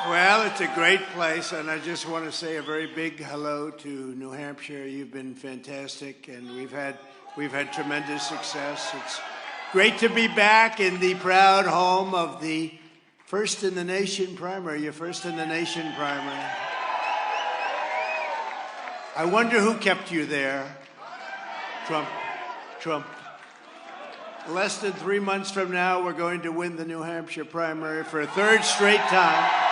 Well, it's a great place, and I just want to say a very big hello to New Hampshire. You've been fantastic, and we've had tremendous success. It's great to be back in the proud home of the first in the nation primary, your first in the nation primary. I wonder who kept you there. Trump. Less than 3 months from now, we're going to win the New Hampshire primary for a third straight time.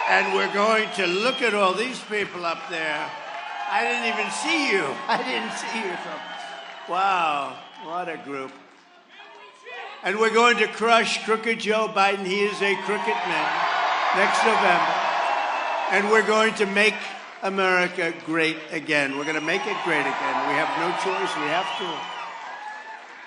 And we're going to look at all these people up there. I didn't even see you. Wow, what a group. And we're going to crush crooked Joe Biden. He is a crooked man next November. And we're going to make America great again. We're going to make it great again. We have no choice. We have to.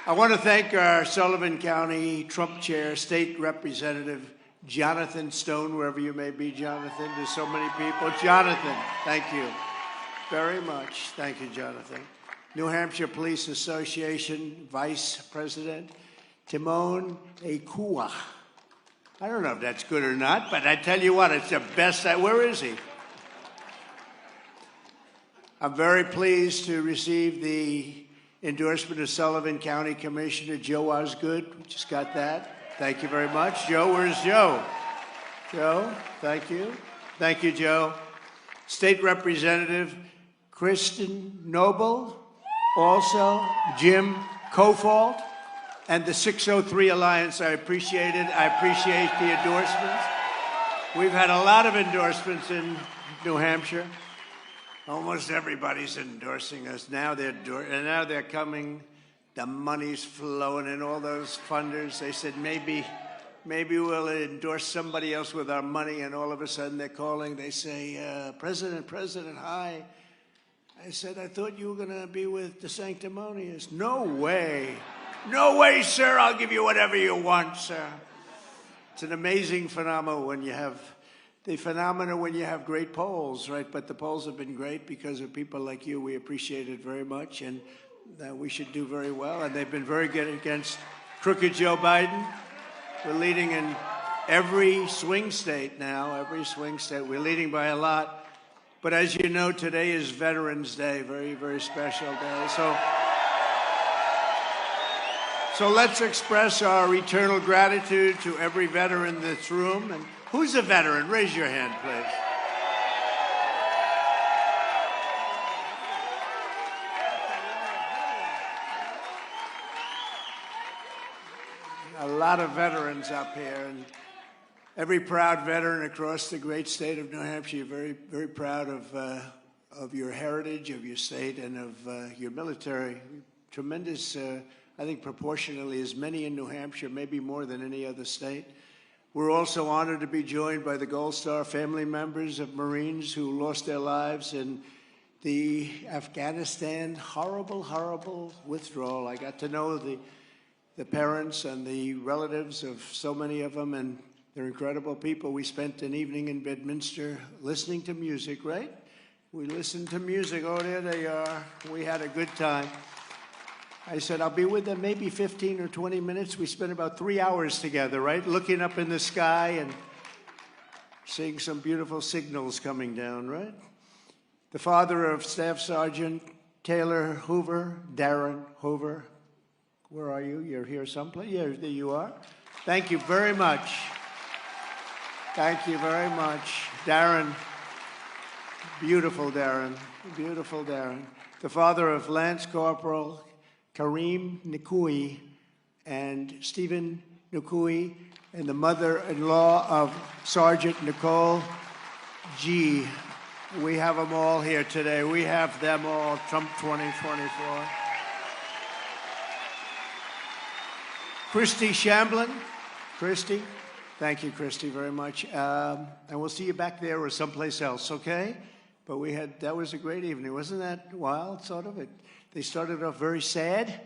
I want to thank our Sullivan County Trump Chair, State Representative Jonathan Stone, wherever you may be, Jonathan. There's so many people. Jonathan, thank you very much. Thank you, Jonathan. New Hampshire Police Association Vice President Timon Ekua. I don't know if that's good or not, but I tell you what, it's the best. Where is he? I'm very pleased to receive the endorsement of Sullivan County Commissioner Joe Osgood. We just got that. Thank you very much. Joe, where's Joe? Joe, thank you. Thank you, Joe. State Representative Kristen Noble, also Jim Kofalt, and the 603 Alliance. I appreciate it. I appreciate the endorsements. We've had a lot of endorsements in New Hampshire. Almost everybody's endorsing us. Now they're coming. The money's flowing in, all those funders. They said, maybe we'll endorse somebody else with our money, and all of a sudden they're calling. They say, President, hi. I said, I thought you were going to be with the sanctimonious. No way. No way, sir. I'll give you whatever you want, sir. It's an amazing phenomenon when you have great polls, right? But the polls have been great because of people like you. We appreciate it very much, and we should do very well. And they've been very good against crooked Joe Biden. We're leading in every swing state now, every swing state. We're leading by a lot. But as you know, today is Veterans Day, very, very special day. So let's express our eternal gratitude to every veteran in this room. And who's a veteran? Raise your hand, please. A lot of veterans up here, and every proud veteran across the great state of New Hampshire. Very, very proud of your heritage, of your state, and of your military. Tremendous, I think proportionally as many in New Hampshire, maybe more than any other state. We're also honored to be joined by the Gold Star family members of Marines who lost their lives in the Afghanistan horrible withdrawal. I got to know the parents and the relatives of so many of them, and they're incredible people. We spent an evening in Bedminster listening to music, right? We listened to music. Oh, there they are. We had a good time. I said, I'll be with them maybe 15 or 20 minutes. We spent about 3 hours together, right? Looking up in the sky and seeing some beautiful signals coming down, right? The father of Staff Sergeant Taylor Hoover, Darren Hoover. Where are you? You're here someplace? Yeah, there you are. Thank you very much. Thank you very much. Darren, beautiful Darren, beautiful Darren. The father of Lance Corporal Kareem Nikui and Stephen Nikui, and the mother-in-law of Sergeant Nicole G. We have them all here today. We have them all, Trump 2024. Christy Shamblin. Christy, thank you, Christy, very much. And we'll see you back there or someplace else, okay? But that was a great evening. Wasn't that wild, sort of? They started off very sad,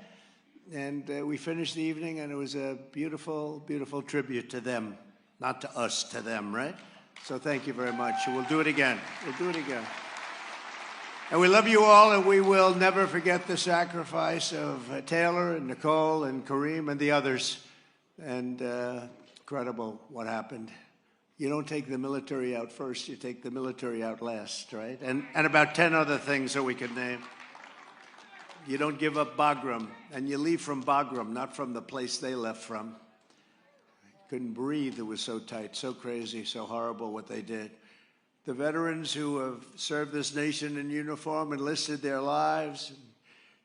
and we finished the evening, and it was a beautiful, beautiful tribute to them. Not to us, to them, right? So thank you very much. We'll do it again. We'll do it again. And we love you all, and we will never forget the sacrifice of Taylor and Nicole and Kareem and the others. And Incredible what happened. You don't take the military out first, you take the military out last, right? And about 10 other things that we could name. You don't give up Bagram, and you leave from Bagram, not from the place they left from. Couldn't breathe, it was so tight, so crazy, so horrible what they did. The veterans who have served this nation in uniform, enlisted their lives, in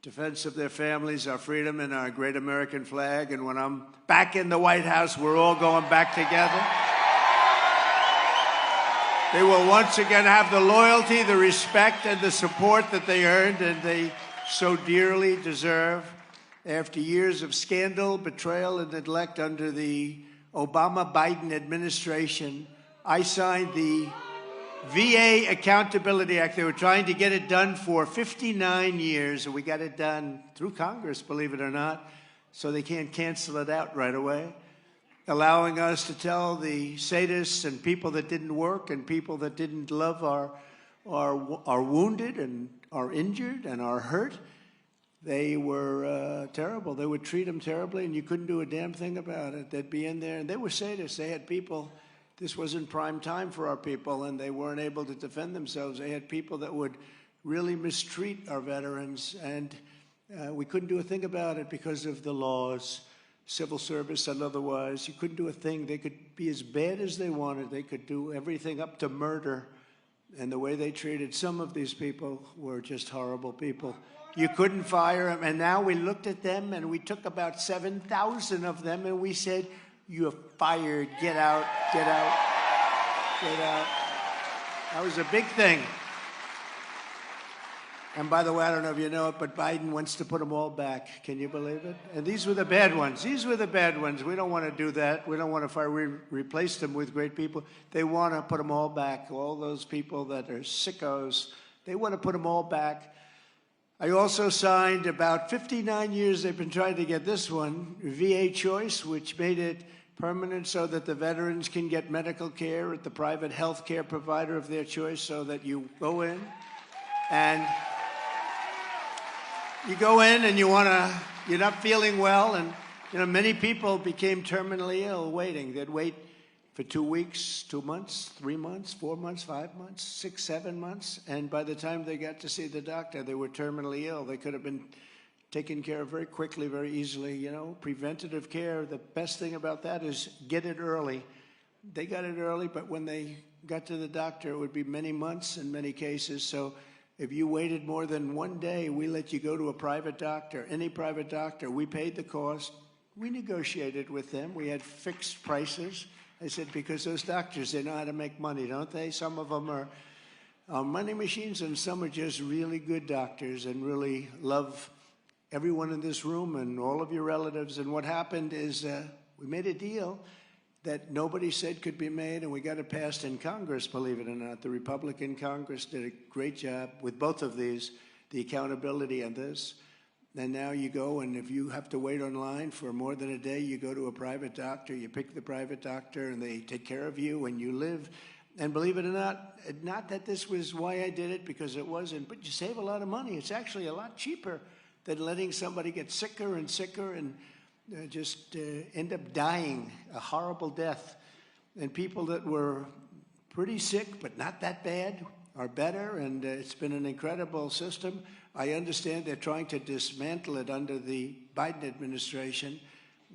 defense of their families, our freedom, and our great American flag. And when I'm back in the White House, we're all going back together. They will once again have the loyalty, the respect, and the support that they earned and they so dearly deserve. After years of scandal, betrayal, and neglect under the Obama-Biden administration, I signed the VA Accountability Act. They were trying to get it done for 59 years, and we got it done through Congress, believe it or not, so they can't cancel it out right away, allowing us to tell the sadists and people that didn't work and people that didn't love are wounded and are injured and are hurt. They were terrible. They would treat them terribly, and you couldn't do a damn thing about it. They'd be in there, and they were sadists. They had people. This wasn't prime time for our people, and they weren't able to defend themselves. They had people that would really mistreat our veterans, and we couldn't do a thing about it because of the laws, civil service and otherwise. You couldn't do a thing. They could be as bad as they wanted. They could do everything up to murder, and the way they treated some of these people were just horrible people. You couldn't fire them, and now we looked at them, and we took about 7,000 of them, and we said, "You're fired. Get out, get out, get out." That was a big thing. And by the way, I don't know if you know it, but Biden wants to put them all back. Can you believe it? And these were the bad ones. These were the bad ones. We don't want to do that. We don't want to fire. We replace them with great people. They want to put them all back. All those people that are sickos, they want to put them all back. I also signed, about 59 years they've been trying to get this one, VA Choice, which made it permanent so that the veterans can get medical care at the private health care provider of their choice, so that you go in and you're not feeling well, and many people became terminally ill waiting. They'd wait for 2 weeks, 2 months, 3 months, 4 months, 5 months, 6, 7 months, and by the time they got to see the doctor, they were terminally ill. They could have been taken care of very quickly, very easily. Preventative care, the best thing about that is get it early. They got it early, but when they got to the doctor, it would be many months in many cases. So if you waited more than 1 day, we let you go to a private doctor, any private doctor. We paid the cost. We negotiated with them. We had fixed prices. I said, because those doctors, they know how to make money, don't they? Some of them are money machines, and some are just really good doctors and really love everyone in this room and all of your relatives. And what happened is we made a deal that nobody said could be made, and we got it passed in Congress, believe it or not. The Republican Congress did a great job with both of these, the accountability and this. And now you go, and if you have to wait online for more than a day, you go to a private doctor, you pick the private doctor, and they take care of you, and you live. And believe it or not that this was why I did it, because it wasn't, but you save a lot of money. It's actually a lot cheaper than letting somebody get sicker and sicker and just end up dying a horrible death. And people that were pretty sick but not that bad are better, and it's been an incredible system. I understand they're trying to dismantle it under the Biden administration,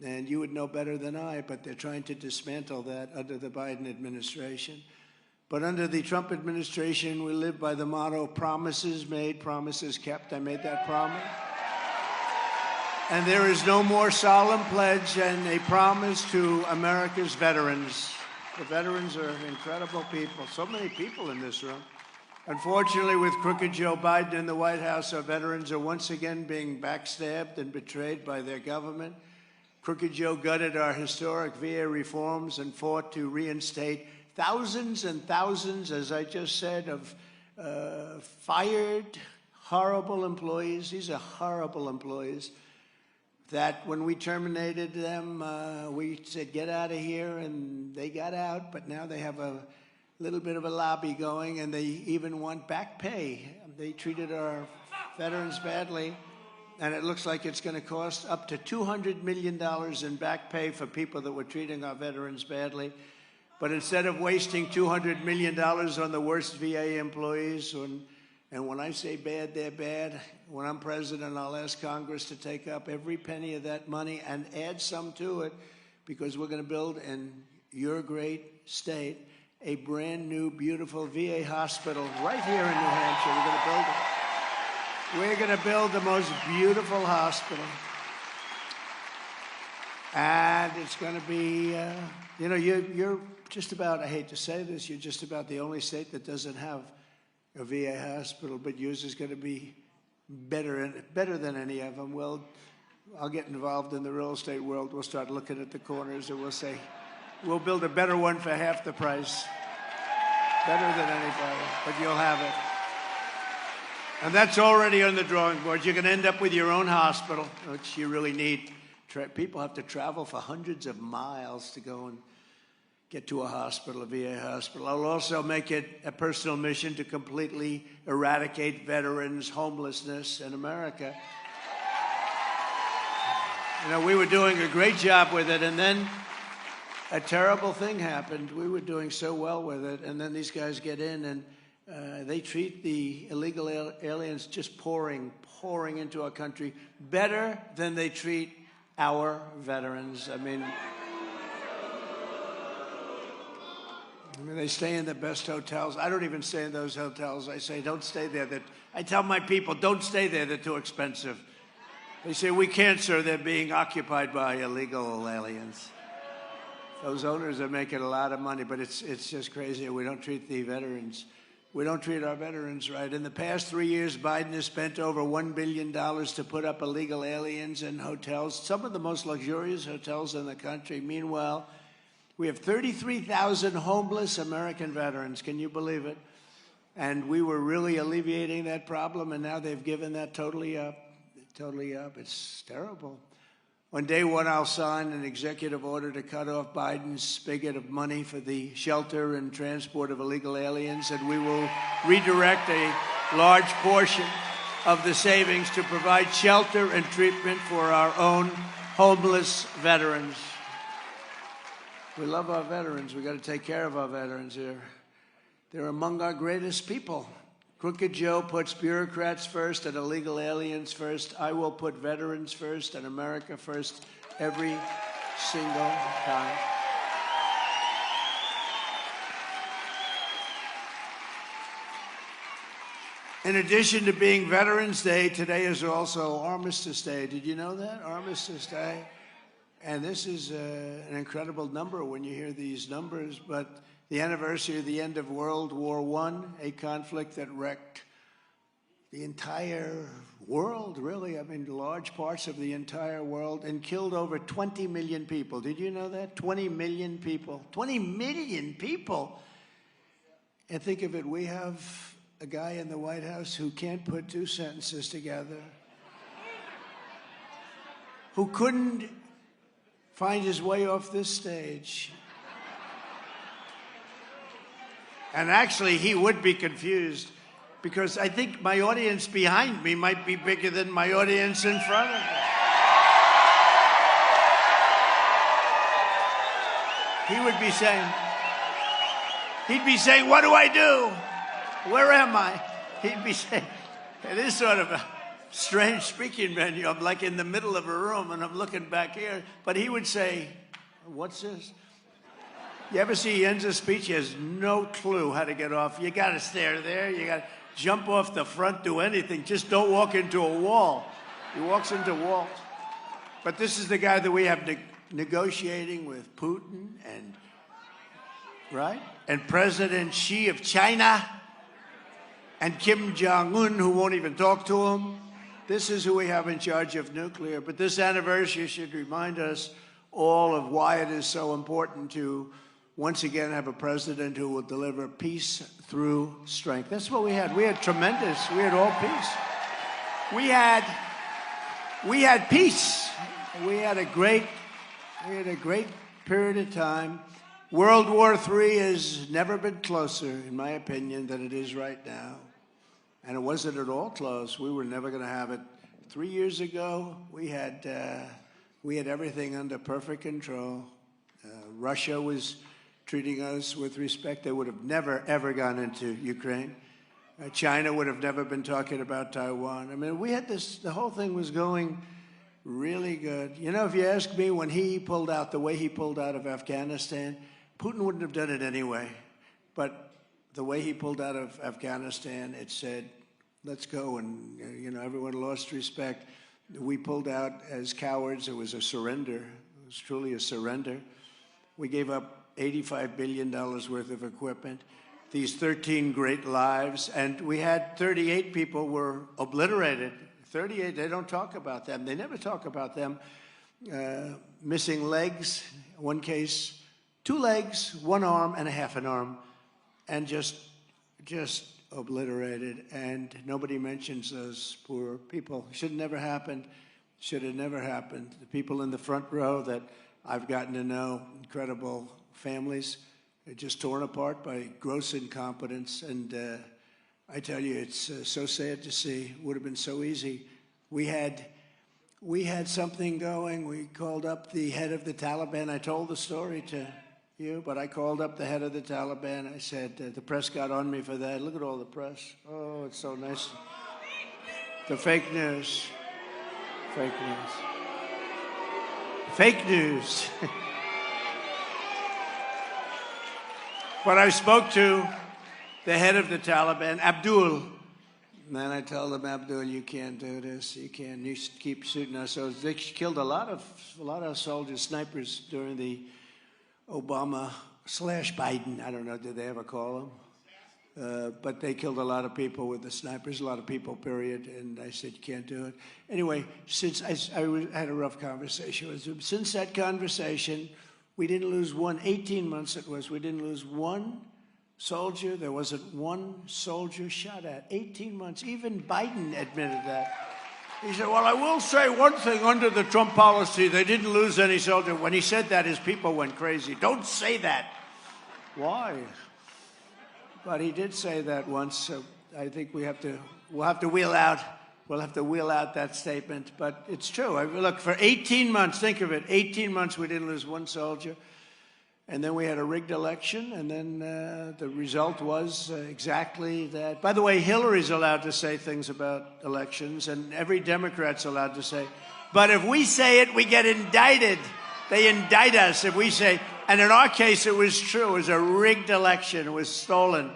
and you would know better than I, but they're trying to dismantle that under the Biden administration. But under the Trump administration, we live by the motto, promises made, promises kept. I made that promise. And there is no more solemn pledge than a promise to America's veterans. The veterans are incredible people. So many people in this room. Unfortunately, with crooked Joe Biden in the White House, our veterans are once again being backstabbed and betrayed by their government. Crooked Joe gutted our historic VA reforms and fought to reinstate thousands and thousands, as I just said, of fired, horrible employees. These are horrible employees that when we terminated them, we said, get out of here, and they got out, but now they have a little bit of a lobby going, and they even want back pay. They treated our veterans badly, and it looks like it's going to cost up to $200 million in back pay for people that were treating our veterans badly. But instead of wasting $200 million on the worst VA employees, and when I say bad, they're bad, when I'm president, I'll ask Congress to take up every penny of that money and add some to it, because we're going to build in your great state a brand new, beautiful VA hospital right here in New Hampshire. We're going to build the most beautiful hospital. And it's going to be, you know, you're just about, I hate to say this, you're just about the only state that doesn't have a VA hospital, but yours is going to be better than any of them. Well, I'll get involved in the real estate world. We'll start looking at the corners and we'll say, we'll build a better one for half the price. Better than anybody, but you'll have it. And that's already on the drawing board. You're going to end up with your own hospital, which you really need. People have to travel for hundreds of miles to go and get to a hospital, a VA hospital. I'll also make it a personal mission to completely eradicate veterans' homelessness in America. You know, we were doing a great job with it, and then a terrible thing happened. We were doing so well with it, and then these guys get in, and they treat the illegal aliens just pouring into our country better than they treat our veterans. I mean, they stay in the best hotels. I don't even stay in those hotels. I say, don't stay there. I tell my people, don't stay there. They're too expensive. They say, we can't, sir. They're being occupied by illegal aliens. Those owners are making a lot of money, but it's just crazy. We don't treat the veterans. We don't treat our veterans right. In the past 3 years, Biden has spent over $1 billion to put up illegal aliens in hotels, some of the most luxurious hotels in the country. Meanwhile, we have 33,000 homeless American veterans. Can you believe it? And we were really alleviating that problem, and now they've given that totally up. Totally up. It's terrible. On day one, I'll sign an executive order to cut off Biden's spigot of money for the shelter and transport of illegal aliens, and we will redirect a large portion of the savings to provide shelter and treatment for our own homeless veterans. We love our veterans. We've got to take care of our veterans here. They're among our greatest people. Crooked Joe puts bureaucrats first and illegal aliens first. I will put veterans first and America first every single time. In addition to being Veterans Day, today is also Armistice Day. Did you know that? Armistice Day. And this is an incredible number when you hear these numbers, but the anniversary of the end of World War I, a conflict that wrecked the entire world, really. I mean, large parts of the entire world, and killed over 20 million people. Did you know that? 20 million people. 20 million people! And think of it, we have a guy in the White House who can't put two sentences together, who couldn't find his way off this stage. And actually, he would be confused, because I think my audience behind me might be bigger than my audience in front of me. He'd be saying, what do I do? Where am I? He'd be saying, it is sort of a strange speaking venue. I'm like in the middle of a room and I'm looking back here. But he would say, what's this? You ever see he ends a speech? He has no clue how to get off. You got to stare there. You got to jump off the front, do anything. Just don't walk into a wall. He walks into walls. But this is the guy that we have negotiating with Putin and, right? And President Xi of China and Kim Jong-un, who won't even talk to him. This is who we have in charge of nuclear. But this anniversary should remind us all of why it is so important to once again have a president who will deliver peace through strength. That's what we had. We had all peace. We had peace. We had a great period of time. World War III has never been closer, in my opinion, than it is right now. And it wasn't at all close. We were never going to have it 3 years ago, we had everything under perfect control. Russia was treating us with respect. They would have never, ever gone into Ukraine. China would have never been talking about Taiwan. I mean, we had this, the whole thing was going really good. You know, if you ask me, when he pulled out, the way he pulled out of Afghanistan, Putin wouldn't have done it anyway. But the way he pulled out of Afghanistan, it said, let's go. And, you know, everyone lost respect. We pulled out as cowards. It was a surrender. It was truly a surrender. We gave up $85 billion worth of equipment, these 13 great lives, and we had 38 people were obliterated. 38, they don't talk about them. They never talk about them. Missing legs, one case, 2 legs, 1 arm, and a half an arm, and just obliterated. And nobody mentions those poor people. Should have never happened. Should have never happened. The people in the front row that I've gotten to know, incredible families, they're just torn apart by gross incompetence. And I tell you, it's so sad to see. It would have been so easy. We had something going. We called up the head of the Taliban. I told the story to you, but I called up the head of the Taliban. I said, the press got on me for that. Look at all the press. Oh, it's so nice. The fake news. Fake news. Fake news. But I spoke to the head of the Taliban, Abdul. And then I told him, Abdul, you can't do this. You can't. You keep shooting us. So they killed a lot of soldiers, snipers during the Obama/Biden. I don't know, did they ever call them? But they killed a lot of people with the snipers, a lot of people, period. And I said, you can't do it. Anyway, since I had a rough conversation with him, since that conversation, we didn't lose 18 months it was, we didn't lose 1 soldier. There wasn't 1 soldier shot at. 18 months. Even Biden admitted that. He said, well, I will say one thing, under the Trump policy, they didn't lose any soldiers. When he said that, his people went crazy. Don't say that. Why? But he did say that once, so I think we'll have to wheel out that statement. But it's true. Look, for 18 months, think of it, 18 months we didn't lose 1 soldier. And then we had a rigged election, and then the result was exactly that. By the way, Hillary's allowed to say things about elections, and every Democrat's allowed to say. But if we say it, we get indicted. They indict us if we say. And in our case, it was true. It was a rigged election. It was stolen.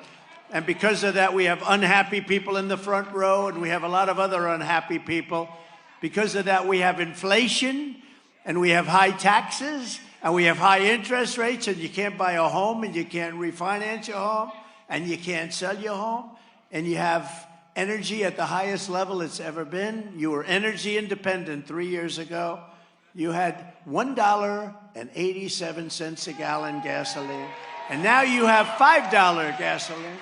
And because of that, we have unhappy people in the front row, and we have a lot of other unhappy people. Because of that, we have inflation, and we have high taxes, and we have high interest rates, and you can't buy a home, and you can't refinance your home, and you can't sell your home, and you have energy at the highest level it's ever been. You were energy independent 3 years ago. You had $1.87 a gallon gasoline, and now you have $5 gasoline.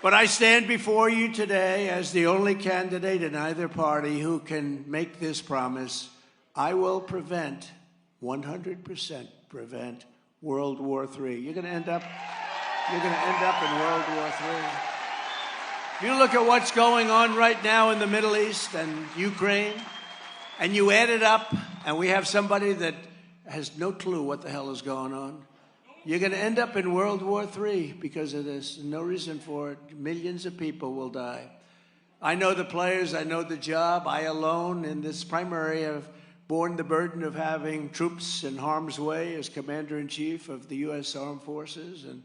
But I stand before you today as the only candidate in either party who can make this promise. I will 100% prevent World War III. You're going to end up in World War III. If you look at what's going on right now in the Middle East and Ukraine, and you add it up, and we have somebody that has no clue what the hell is going on, you're going to end up in World War III because of this. No reason for it. Millions of people will die. I know the players. I know the job. I alone in this primary have borne the burden of having troops in harm's way as Commander-in-Chief of the U.S. Armed Forces. And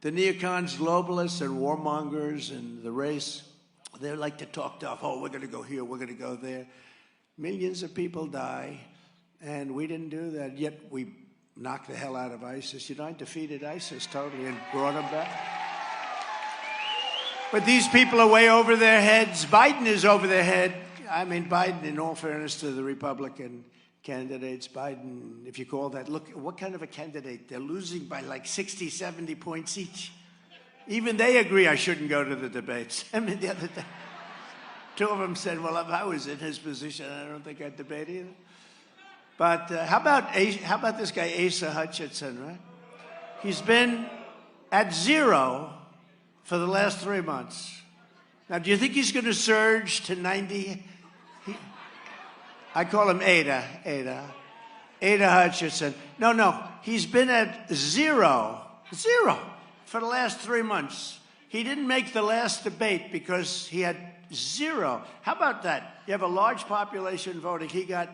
the neocons, globalists, and warmongers and the race, they like to talk tough. Oh, we're going to go here, we're going to go there. Millions of people die, and we didn't do that. Yet we knocked the hell out of ISIS. You know, I defeated ISIS totally and brought them back. But these people are way over their heads. Biden is over their head. I mean, Biden, in all fairness to the Republican candidates, Biden, if you call that, look, what kind of a candidate? They're losing by like 60, 70 points each. Even they agree I shouldn't go to the debates. I mean, the other day, 2 of them said, well, if I was in his position, I don't think I'd debate either. But how about this guy, Asa Hutchinson, right? He's been at 0 for the last 3 months. Now, do you think he's going to surge to 90? I call him Ada Hutchinson. No, he's been at zero for the last 3 months. He didn't make the last debate because he had zero. How about that? You have a large population voting. He got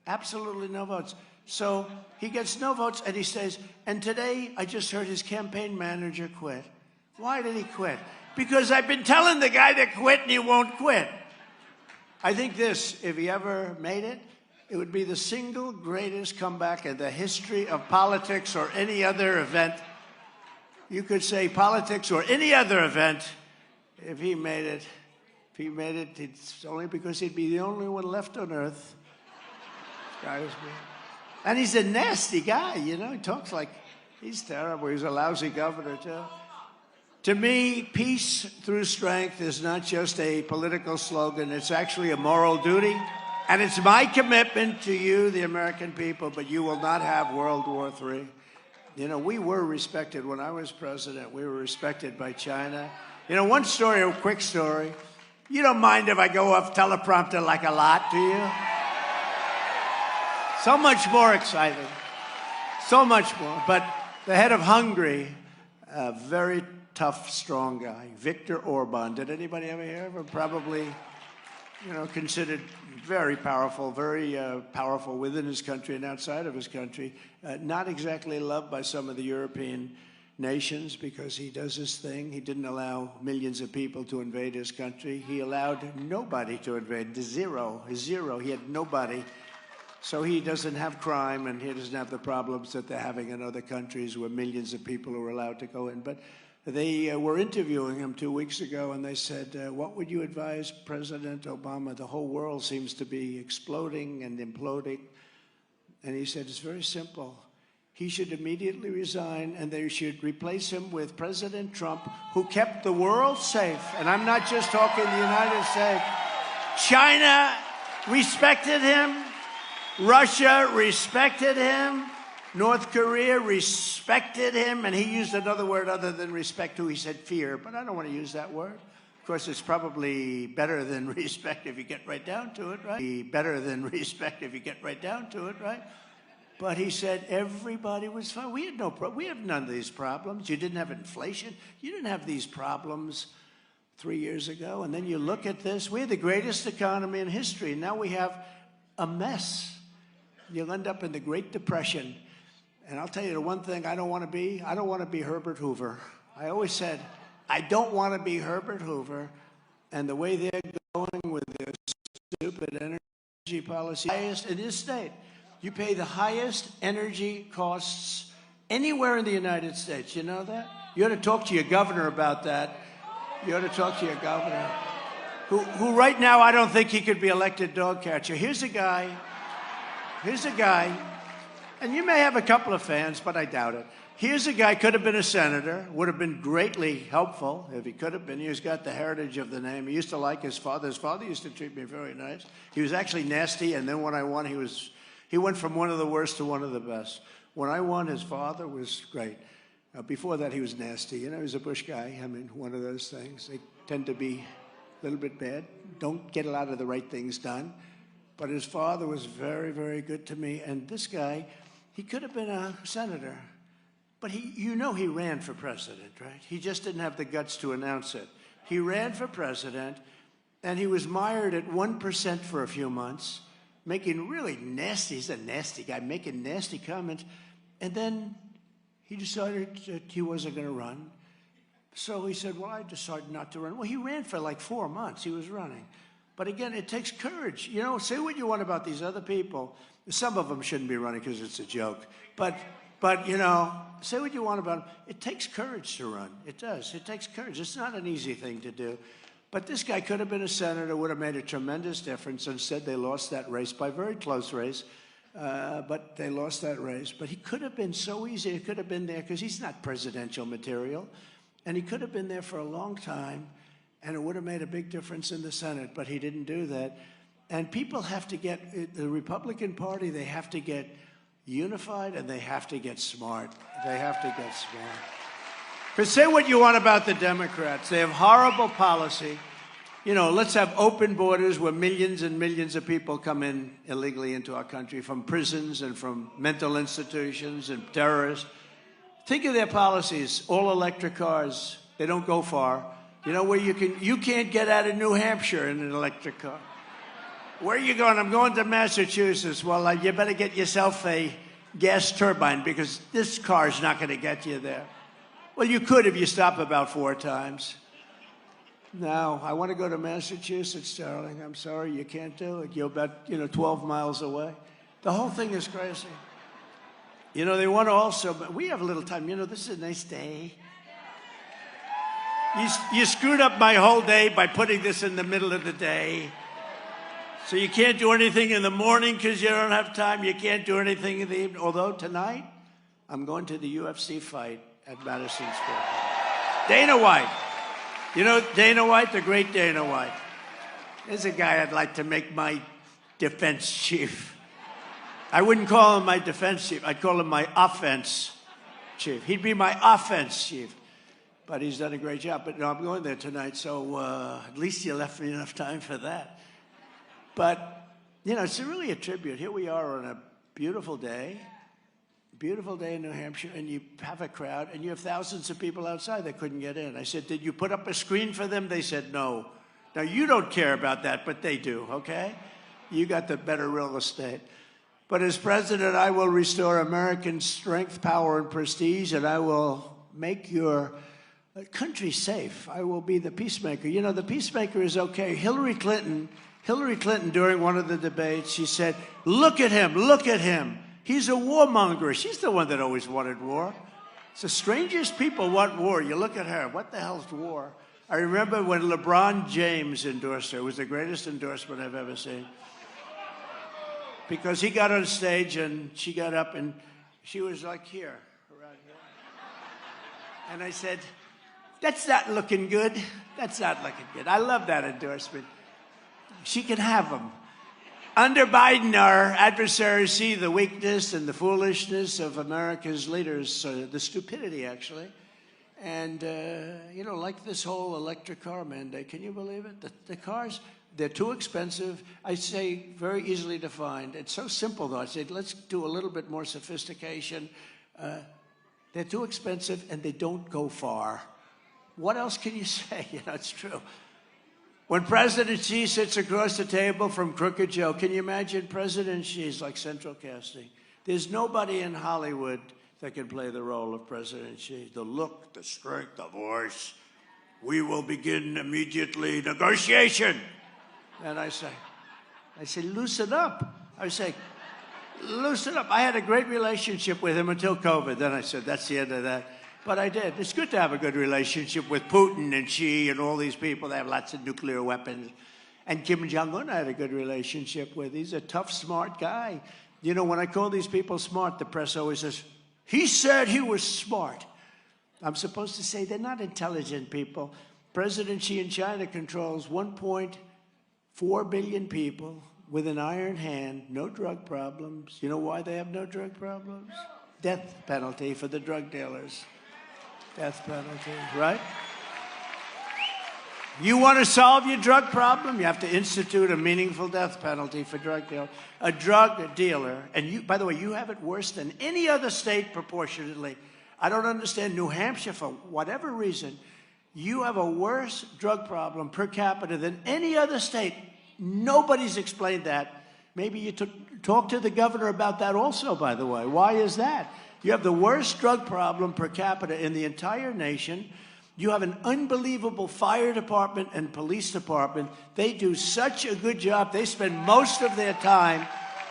absolutely no votes. So he gets no votes, and he says, and today I just heard his campaign manager quit. Why did he quit? Because I've been telling the guy to quit, and he won't quit. I think this, if he ever made it, it would be the single greatest comeback in the history of politics or any other event. You could say politics or any other event. If he made it, it's only because he'd be the only one left on earth. And he's a nasty guy, you know. He talks like he's terrible. He's a lousy governor, too. To me, peace through strength is not just a political slogan. It's actually a moral duty. And it's my commitment to you, the American people, but you will not have World War III. You know, we were respected when I was president. We were respected by China. You know, one story, a quick story. You don't mind if I go off teleprompter like a lot, do you? So much more exciting. So much more. But the head of Hungary, a very tough, strong guy, Viktor Orban. Did anybody ever hear of him? Probably, you know, considered very powerful within his country and outside of his country. Not exactly loved by some of the European nations because he does his thing. He didn't allow millions of people to invade his country. He allowed nobody to invade. Zero. He had nobody. So he doesn't have crime, and he doesn't have the problems that they're having in other countries where millions of people are allowed to go in. But they were interviewing him 2 weeks ago, and they said, what would you advise President Obama? The whole world seems to be exploding and imploding. And he said, it's very simple. He should immediately resign, and they should replace him with President Trump, who kept the world safe. And I'm not just talking the United States. China respected him. Russia respected him. North Korea respected him, and he used another word other than respect, too. He said fear, but I don't want to use that word. Of course, it's probably better than respect if you get right down to it, right? Better than respect if you get right down to it, right? But he said everybody was fine. We had no problem. We have none of these problems. You didn't have inflation. You didn't have these problems 3 years ago. And then you look at this. We had the greatest economy in history. Now we have a mess. You'll end up in the Great Depression. And I'll tell you the one thing I don't want to be. I don't want to be Herbert Hoover. I always said, I don't want to be Herbert Hoover. And the way they're going with their stupid energy policy, highest in this state, you pay the highest energy costs anywhere in the United States. You know that? You ought to talk to your governor about that. You ought to talk to your governor, who right now I don't think he could be elected dog catcher. Here's a guy, and you may have a couple of fans, but I doubt it. Here's a guy, could have been a senator, would have been greatly helpful if he could have been. He's got the heritage of the name. He used to like his father. His father used to treat me very nice. He was actually nasty, and then when I won, he went from one of the worst to one of the best. When I won, his father was great. Before that, he was nasty. You know, he was a Bush guy. I mean, one of those things. They tend to be a little bit bad. Don't get a lot of the right things done. But his father was very, very good to me. And this guy, he could have been a senator. But he ran for president, right? He just didn't have the guts to announce it. He ran for president, and he was mired at 1% for a few months, making really nasty, he's a nasty guy, making nasty comments. And then he decided that he wasn't going to run. So he said, well, I decided not to run. Well, he ran for like 4 months. He was running. But again, it takes courage. You know, say what you want about these other people. Some of them shouldn't be running because it's a joke. But you know, say what you want about them. It takes courage to run. It does. It takes courage. It's not an easy thing to do. But this guy could have been a senator, would have made a tremendous difference. Instead, they lost that race by a very close race. But they lost that race. But he could have been so easy. He could have been there because he's not presidential material. And he could have been there for a long time, and it would have made a big difference in the Senate. But he didn't do that. And people have to get, the Republican Party, they have to get unified, and they have to get smart. They have to get smart. Because say what you want about the Democrats. They have horrible policy. You know, let's have open borders where millions and millions of people come in illegally into our country from prisons and from mental institutions and terrorists. Think of their policies, all electric cars. They don't go far. You know where you can't get out of New Hampshire in an electric car. Where are you going? I'm going to Massachusetts. Well, you better get yourself a gas turbine because this car's not going to get you there. Well, you could if you stop about 4 times. No, I want to go to Massachusetts, darling. I'm sorry, you can't do it. You're about, 12 miles away. The whole thing is crazy. You know, they want to also, but we have a little time. You know, this is a nice day. You screwed up my whole day by putting this in the middle of the day. So you can't do anything in the morning because you don't have time. You can't do anything in the evening. Although tonight, I'm going to the UFC fight at Madison Square Garden. Dana White. You know Dana White, the great Dana White. There's a guy I'd like to make my defense chief. I wouldn't call him my defense chief. I'd call him my offense chief. He'd be my offense chief. But he's done a great job. But no, I'm going there tonight, so at least you left me enough time for that. But, it's really a tribute. Here we are on a beautiful day in New Hampshire, and you have a crowd, and you have thousands of people outside that couldn't get in. I said, did you put up a screen for them? They said, no. Now, you don't care about that, but they do, okay? You got the better real estate. But as president, I will restore American strength, power, and prestige, and I will make your country safe. I will be the peacemaker. You know, the peacemaker is okay. Hillary Clinton, during one of the debates, she said, look at him, look at him. He's a warmonger. She's the one that always wanted war. It's the strangest people want war. You look at her. What the hell's war? I remember when LeBron James endorsed her. It was the greatest endorsement I've ever seen. Because he got on stage and she got up and she was like here, around here. And I said, that's not looking good. That's not looking good. I love that endorsement. She can have them. Under Biden, our adversaries see the weakness and the foolishness of America's leaders, the stupidity, actually. And, like this whole electric car mandate, can you believe it? The cars, they're too expensive. I say very easily defined. It's so simple, though. I said, let's do a little bit more sophistication. They're too expensive, and they don't go far. What else can you say? It's true. When President Xi sits across the table from Crooked Joe, can you imagine President Xi's like central casting? There's nobody in Hollywood that can play the role of President Xi. The look, the strength, the voice. We will begin immediately negotiation. And I say, loosen up. I say, loosen up. I had a great relationship with him until COVID. Then I said, that's the end of that. But I did. It's good to have a good relationship with Putin and Xi and all these people. They have lots of nuclear weapons. And Kim Jong-un I had a good relationship with. He's a tough, smart guy. You know, when I call these people smart, the press always says, he said he was smart. I'm supposed to say they're not intelligent people. President Xi in China controls 1.4 billion people with an iron hand, no drug problems. You know why they have no drug problems? Death penalty for the drug dealers. Death penalty, right? You want to solve your drug problem? You have to institute a meaningful death penalty for drug dealers. A drug dealer, and you, by the way, you have it worse than any other state proportionately. I don't understand New Hampshire, for whatever reason, you have a worse drug problem per capita than any other state. Nobody's explained that. Maybe you talk to the governor about that also, by the way. Why is that? You have the worst drug problem per capita in the entire nation. You have an unbelievable fire department and police department. They do such a good job. They spend most of their time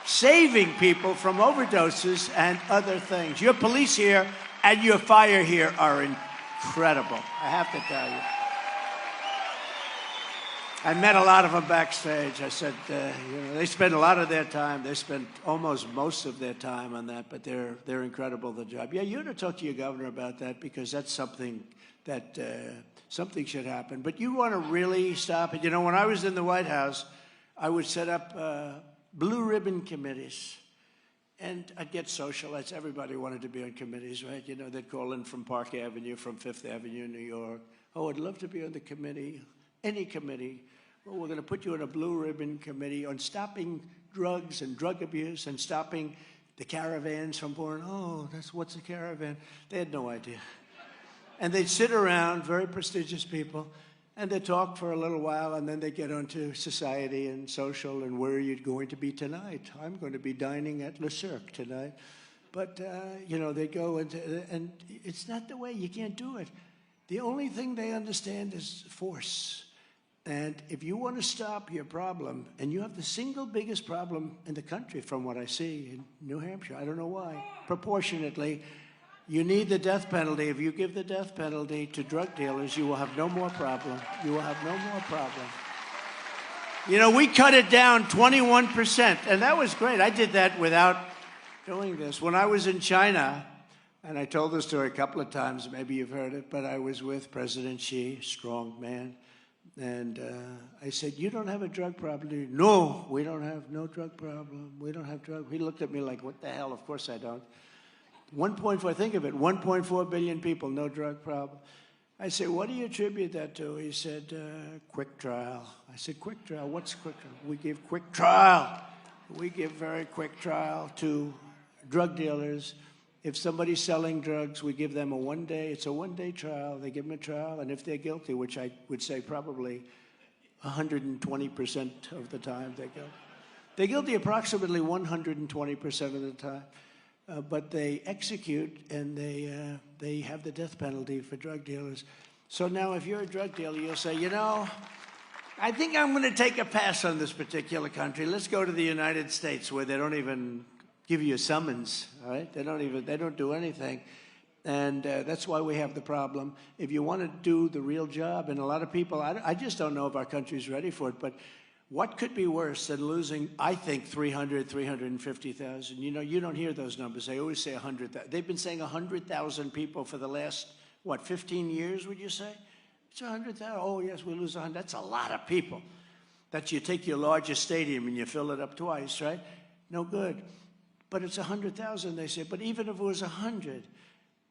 saving people from overdoses and other things. Your police here and your fire here are incredible, I have to tell you. I met a lot of them backstage. I said, they spend a lot of their time. They spend almost most of their time on that, but they're incredible, the job. Yeah, you ought to talk to your governor about that because that's something that something should happen. But you want to really stop it. You know, when I was in the White House, I would set up blue ribbon committees. And I'd get socialites. Everybody wanted to be on committees, right? You know, they'd call in from Park Avenue, from Fifth Avenue, New York. Oh, I'd love to be on the committee, any committee well, we're going to put you in a blue ribbon committee on stopping drugs and drug abuse and stopping the caravans from pouring. Oh, what's a caravan? They had no idea. And they'd sit around, very prestigious people, and they'd talk for a little while, and then they'd get onto society and social and where are you going to be tonight? I'm going to be dining at Le Cirque tonight. But, you know, they go into, and it's not the way. You can't do it. The only thing they understand is force. And if you want to stop your problem, and you have the single biggest problem in the country from what I see in New Hampshire, I don't know why, proportionately, you need the death penalty. If you give the death penalty to drug dealers, you will have no more problem. You will have no more problem. You know, we cut it down 21%, and that was great. I did that without doing this. When I was in China, and I told this story a couple of times, maybe you've heard it, but I was with President Xi, strong man, and I said, you don't have a drug problem, do you? No, we don't have no drug problem. We don't have drug. He looked at me like, what the hell? Of course I don't. 1.4, think of it, 1.4 billion people, no drug problem. I said, what do you attribute that to? He said, quick trial. I said, quick trial? What's quick trial? We give quick trial. We give very quick trial to drug dealers. If somebody's selling drugs, we give them it's a one-day trial. They give them a trial, and if they're guilty, which I would say probably 120% of the time they're guilty. They're guilty approximately 120% of the time. But they execute, and they have the death penalty for drug dealers. So now if you're a drug dealer, you'll say, you know, I think I'm going to take a pass on this particular country. Let's go to the United States where they don't even give you a summons, all right? They don't do anything. And that's why we have the problem. If you want to do the real job, and a lot of people, I just don't know if our country's ready for it, but what could be worse than losing, I think, 350,000? You know, you don't hear those numbers. They always say 100,000. They've been saying 100,000 people for the last, 15 years, would you say? It's 100,000. Oh, yes, we lose 100. That's a lot of people. That you take your largest stadium and you fill it up twice, right? No good. But it's 100,000, they say. But even if it was 100,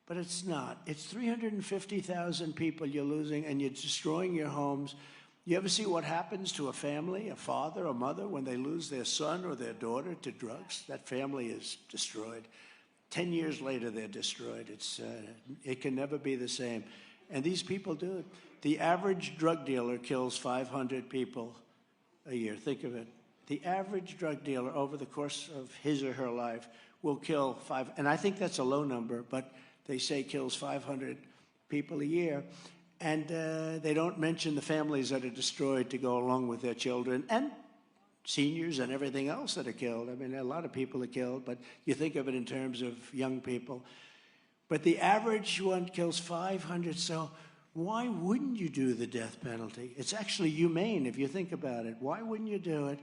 but it's not. It's 350,000 people you're losing, and you're destroying your homes. You ever see what happens to a family, a father or mother, when they lose their son or their daughter to drugs? That family is destroyed. 10 years later, they're destroyed. It can never be the same. And these people do it. The average drug dealer kills 500 people a year. Think of it. The average drug dealer over the course of his or her life will kill and I think that's a low number, but they say kills 500 people a year. And they don't mention the families that are destroyed to go along with their children and seniors and everything else that are killed. I mean, a lot of people are killed, but you think of it in terms of young people. But the average one kills 500, so why wouldn't you do the death penalty? It's actually humane if you think about it. Why wouldn't you do it?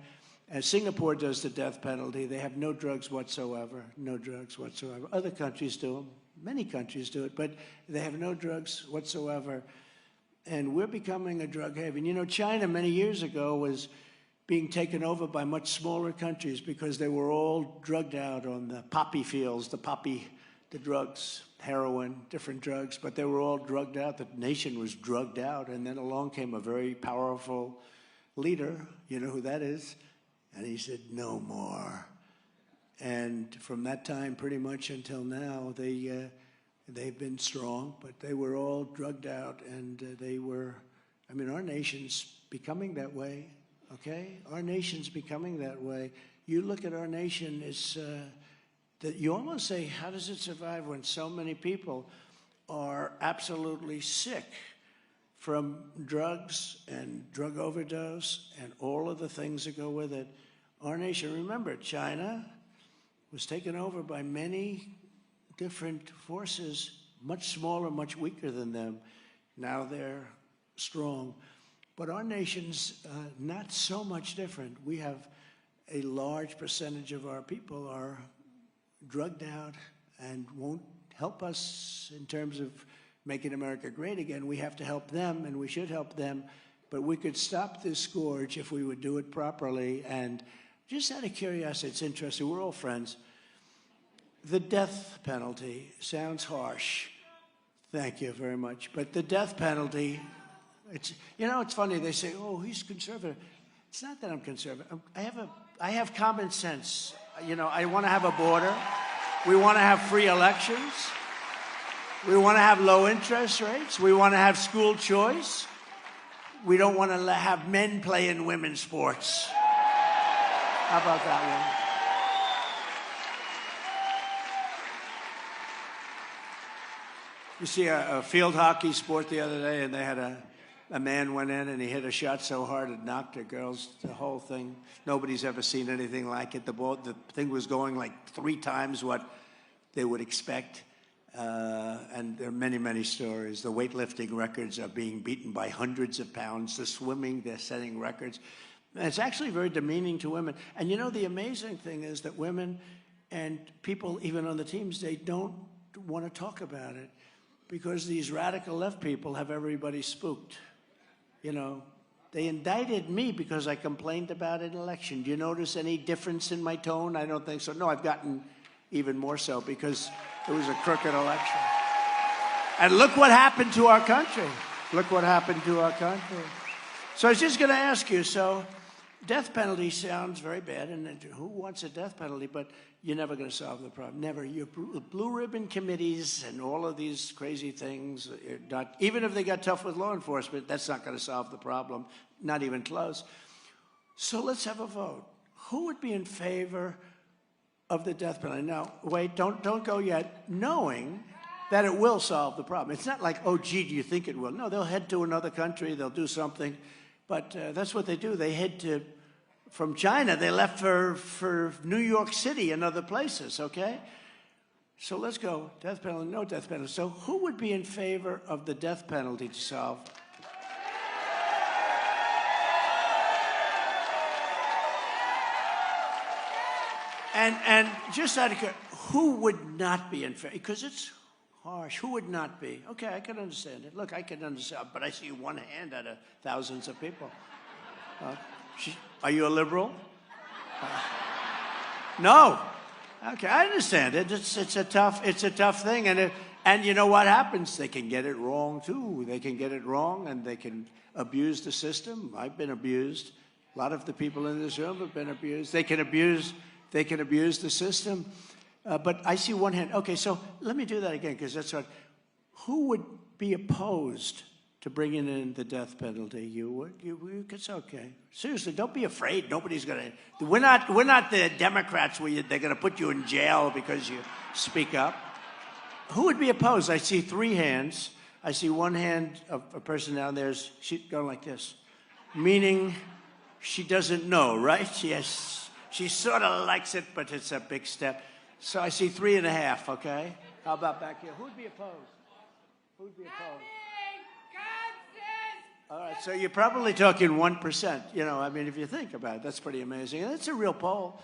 As Singapore does the death penalty, they have no drugs whatsoever, no drugs whatsoever. Other countries do them. Many countries do it, but they have no drugs whatsoever. And we're becoming a drug haven. You know, China many years ago was being taken over by much smaller countries because they were all drugged out on the poppy fields, the drugs, heroin, different drugs, but they were all drugged out. The nation was drugged out, and then along came a very powerful leader. You know who that is? And he said, no more. And from that time pretty much until now, they've been strong, but they were all drugged out, and our nation's becoming that way, okay? Our nation's becoming that way. You look at our nation, that you almost say, how does it survive when so many people are absolutely sick from drugs and drug overdose and all of the things that go with it? Our nation, remember, China was taken over by many different forces, much smaller, much weaker than them. Now they're strong. But our nation's not so much different. We have a large percentage of our people are drugged out and won't help us in terms of making America great again. We have to help them, and we should help them. But we could stop this scourge if we would do it properly. And just out of curiosity, it's interesting. We're all friends. The death penalty sounds harsh. Thank you very much. But the death penalty, It's funny. They say, "Oh, he's conservative." It's not that I'm conservative. I have common sense. I want to have a border. We want to have free elections. We want to have low interest rates. We want to have school choice. We don't want to have men play in women's sports. How about that one? You see a field hockey sport the other day, and they had a man went in and he hit a shot so hard it knocked the girls, the whole thing. Nobody's ever seen anything like it. The thing was going like 3 times what they would expect. And there are many, many stories. The weightlifting records are being beaten by hundreds of pounds. The swimming, they're setting records. And it's actually very demeaning to women. And the amazing thing is that women and people, even on the teams, they don't want to talk about it because these radical left people have everybody spooked. They indicted me because I complained about an election. Do you notice any difference in my tone? I don't think so. No, I've gotten even more so because it was a crooked election. And look what happened to our country. Look what happened to our country. So I was just going to ask you, death penalty sounds very bad, and who wants a death penalty? But you're never going to solve the problem. Never. Your blue ribbon committees and all of these crazy things, even if they got tough with law enforcement, that's not going to solve the problem. Not even close. So let's have a vote. Who would be in favor of the death penalty? Now, wait, don't go yet, knowing that it will solve the problem. It's not like, oh, gee, do you think it will? No, they'll head to another country, they'll do something. But that's what they do. They head from China, they left for New York City and other places, okay? So let's go. Death penalty, no death penalty. So who would be in favor of the death penalty to solve? And just out of curiosity, who would not be in favor? Because it's harsh. Who would not be? Okay, I can understand it. Look, I can understand, but I see one hand out of thousands of people. Are you a liberal? No. Okay, I understand it. It's a tough thing, and you know what happens? They can get it wrong too. They can get it wrong, and they can abuse the system. I've been abused. A lot of the people in this room have been abused. They can abuse the system. But I see one hand. Okay, so let me do that again, because that's what. Who would be opposed to bringing in the death penalty? You would? It's okay. Seriously, don't be afraid. Nobody's going to. We're not the Democrats where they're going to put you in jail because you speak up. Who would be opposed? I see 3 hands. I see one hand of a person down there. She's going like this, meaning she doesn't know, right? She sort of likes it, but it's a big step. So I see 3.5, okay? How about back here? Who'd be opposed? Who'd be opposed? All right, so you're probably talking 1%. If you think about it, that's pretty amazing. And it's a real poll.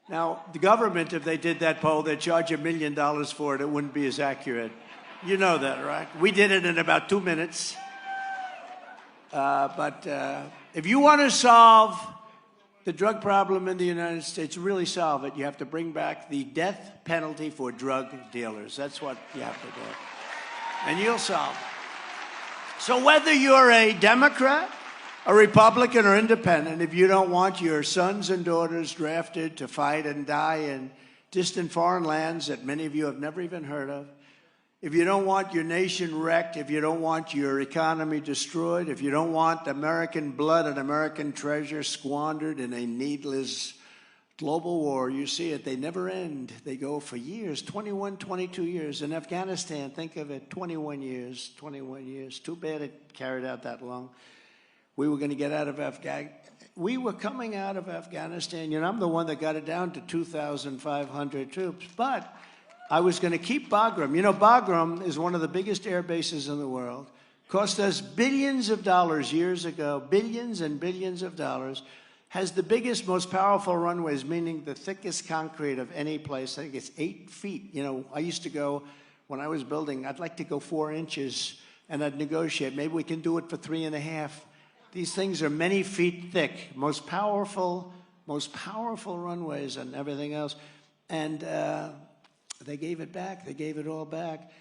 Now, the government, if they did that poll, they'd charge $1 million for it. It wouldn't be as accurate. You know that, right? We did it in about 2 minutes. But if you want to solve the drug problem in the United States, really solve it, you have to bring back the death penalty for drug dealers. That's what you have to do. And you'll solve it. So whether you're a Democrat, a Republican, or independent, if you don't want your sons and daughters drafted to fight and die in distant foreign lands that many of you have never even heard of, if you don't want your nation wrecked, if you don't want your economy destroyed, if you don't want American blood and American treasure squandered in a needless global war, you see it, they never end. They go for years, 21, 22 years. In Afghanistan, think of it, 21 years. Too bad it carried out that long. We were going to get out of Afghanistan. We were coming out of Afghanistan. I'm the one that got it down to 2,500 troops. But I was going to keep Bagram. Bagram is one of the biggest air bases in the world. Cost us billions of dollars years ago, billions and billions of dollars. Has the biggest, most powerful runways, meaning the thickest concrete of any place. I think it's 8 feet. I used to go, when I was building, I'd like to go 4 inches, and I'd negotiate. Maybe we can do it for 3.5. These things are many feet thick. Most powerful runways and everything else. And they gave it back. They gave it all back.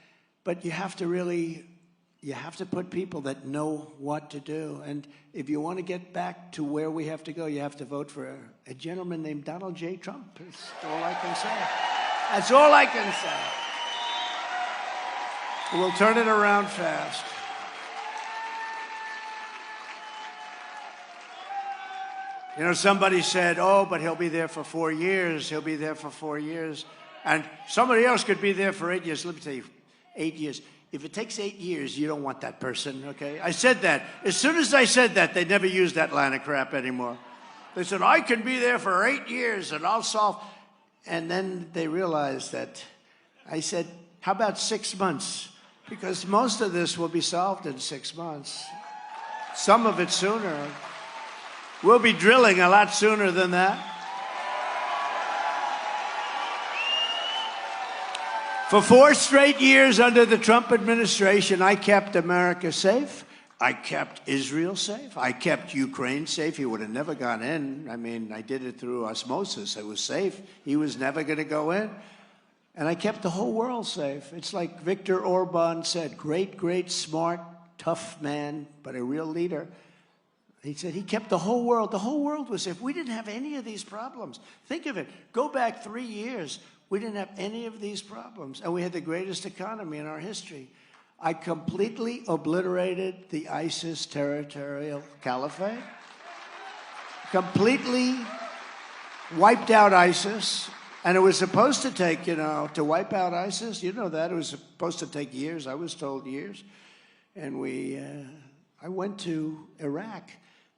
But you have to really you have to put people that know what to do. And if you want to get back to where we have to go, you have to vote for a gentleman named Donald J. Trump. That's all I can say. That's all I can say. We'll turn it around fast. You know, somebody said, oh, but he'll be there for 4 years. He'll be there for 4 years. And somebody else could be there for 8 years. Let me tell you, 8 years. If it takes 8 years, you don't want that person, okay? I said that. As soon as I said that, they never used that line of crap anymore. They said, I can be there for 8 years and I'll solve. And then they realized that I said, how about 6 months? Because most of this will be solved in 6 months. Some of it sooner. We'll be drilling a lot sooner than that. For 4 straight years under the Trump administration, I kept America safe. I kept Israel safe. I kept Ukraine safe. He would have never gone in. I mean, I did it through osmosis. It was safe. He was never going to go in. And I kept the whole world safe. It's like Viktor Orban said, great, great, smart, tough man, but a real leader. He said he kept the whole world. The whole world was safe. We didn't have any of these problems. Think of it. Go back 3 years. We didn't have any of these problems, and we had the greatest economy in our history. I completely obliterated the ISIS territorial caliphate, completely wiped out ISIS, and it was supposed to take, to wipe out ISIS, you know that, it was supposed to take years. I was told years. And I went to Iraq.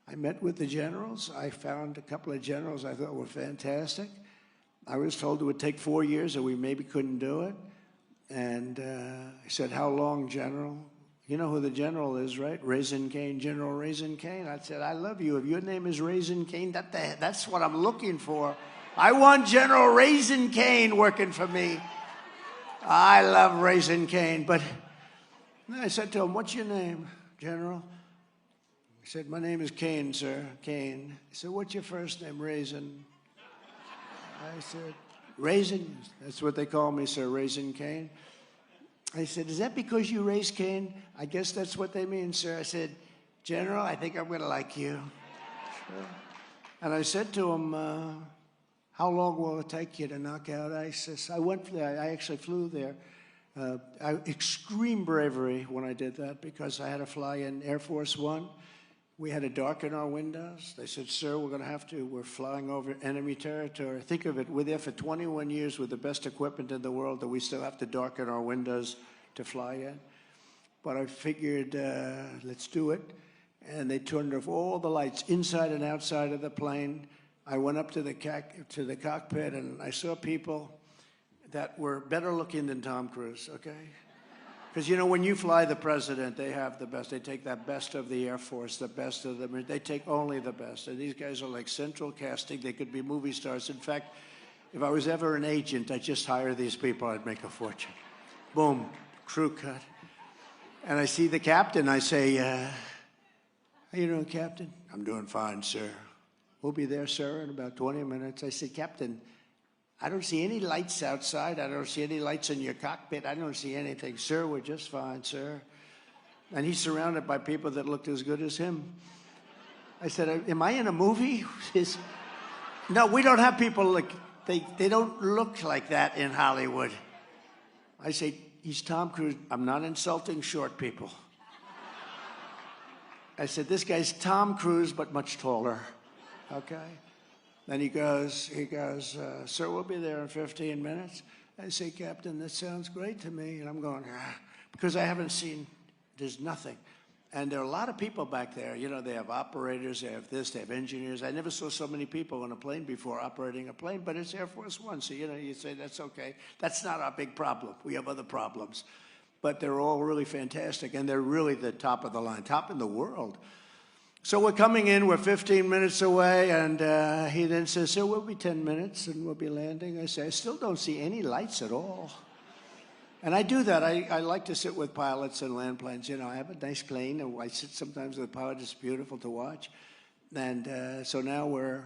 I met with the generals. I found a couple of generals I thought were fantastic. I was told it would take 4 years, and we maybe couldn't do it. And I said, how long, General? You know who the general is, right? Raisin Cain, General Raisin Cain. I said, I love you. If your name is Raisin Cain, that's what I'm looking for. I want General Raisin Cain working for me. I love Raisin Cain. But I said to him, what's your name, General? He said, my name is Cain, sir, Cain. I said, what's your first name? Raisin. I said, Raisin? That's what they call me, sir, Raisin Cain. I said, is that because you raised Cain? I guess that's what they mean, sir. I said, General, I think I'm going to like you. Sure. And I said to him, how long will it take you to knock out ISIS? I went there. I actually flew there. Extreme bravery when I did that because I had to fly in Air Force One. We had to darken our windows. They said, sir, we're flying over enemy territory. Think of it, we're there for 21 years with the best equipment in the world, and we still have to darken our windows to fly in. But I figured, let's do it. And they turned off all the lights inside and outside of the plane. I went up to the cockpit, and I saw people that were better looking than Tom Cruise, okay? Because, when you fly the president, they have the best. They take that best of the Air Force, the best of them. They take only the best. And these guys are like central casting. They could be movie stars. In fact, if I was ever an agent, I'd just hire these people. I'd make a fortune. Boom, crew cut. And I see the captain. I say, how you doing, Captain? I'm doing fine, sir. We'll be there, sir, in about 20 minutes. I said, Captain, I don't see any lights outside. I don't see any lights in your cockpit. I don't see anything. Sir, we're just fine, sir. And he's surrounded by people that looked as good as him. I said, am I in a movie? No, we don't have people like, they don't look like that in Hollywood. I say, he's Tom Cruise. I'm not insulting short people. I said, this guy's Tom Cruise, but much taller, okay? Then he goes, sir, we'll be there in 15 minutes. I say, Captain, that sounds great to me. And I'm going, because I haven't seen, there's nothing. And there are a lot of people back there. They have operators, they have this, they have engineers. I never saw so many people on a plane before operating a plane, but it's Air Force One. So, you say, that's okay. That's not our big problem. We have other problems. But they're all really fantastic, and they're really the top of the line, top in the world. So we're coming in, we're 15 minutes away, and he then says, sir, we'll be 10 minutes, and we'll be landing. I say, I still don't see any lights at all. And I do that. I like to sit with pilots and land planes. I have a nice plane, and I sit sometimes with a pilot. It's beautiful to watch. And so now we're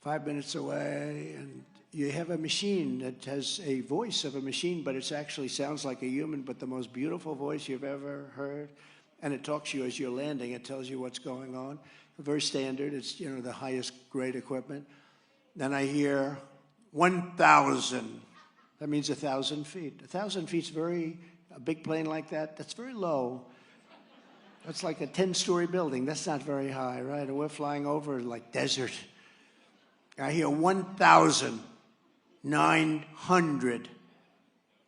5 minutes away, and you have a machine that has a voice of a machine, but it actually sounds like a human, but the most beautiful voice you've ever heard. and it talks to you as you're landing. It tells you what's going on. Very standard. It's, you know, the highest grade equipment. Then I hear 1,000. That means 1,000 feet. 1,000 feet's very, a big plane like that, that's very low. That's like a 10-story building. That's not very high, right? And we're flying over like desert. I hear 1,000, 900,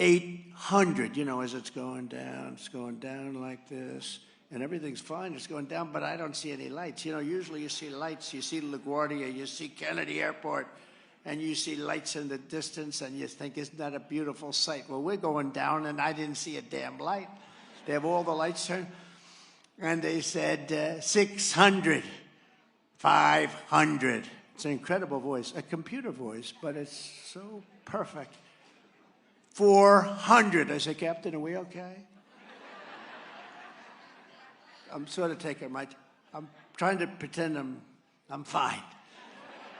800, you know, as it's going down like this. And everything's fine, it's going down, but I don't see any lights. You know, usually you see lights, you see LaGuardia, you see Kennedy Airport, and you see lights in the distance, and you think, isn't that a beautiful sight? Well, we're going down, and I didn't see a damn light. They have all the lights turned. And they said 600, 500. It's an incredible voice, a computer voice, but it's so perfect. 400. I said, Captain, are we okay? I'm sort of taking I'm trying to pretend I'm fine.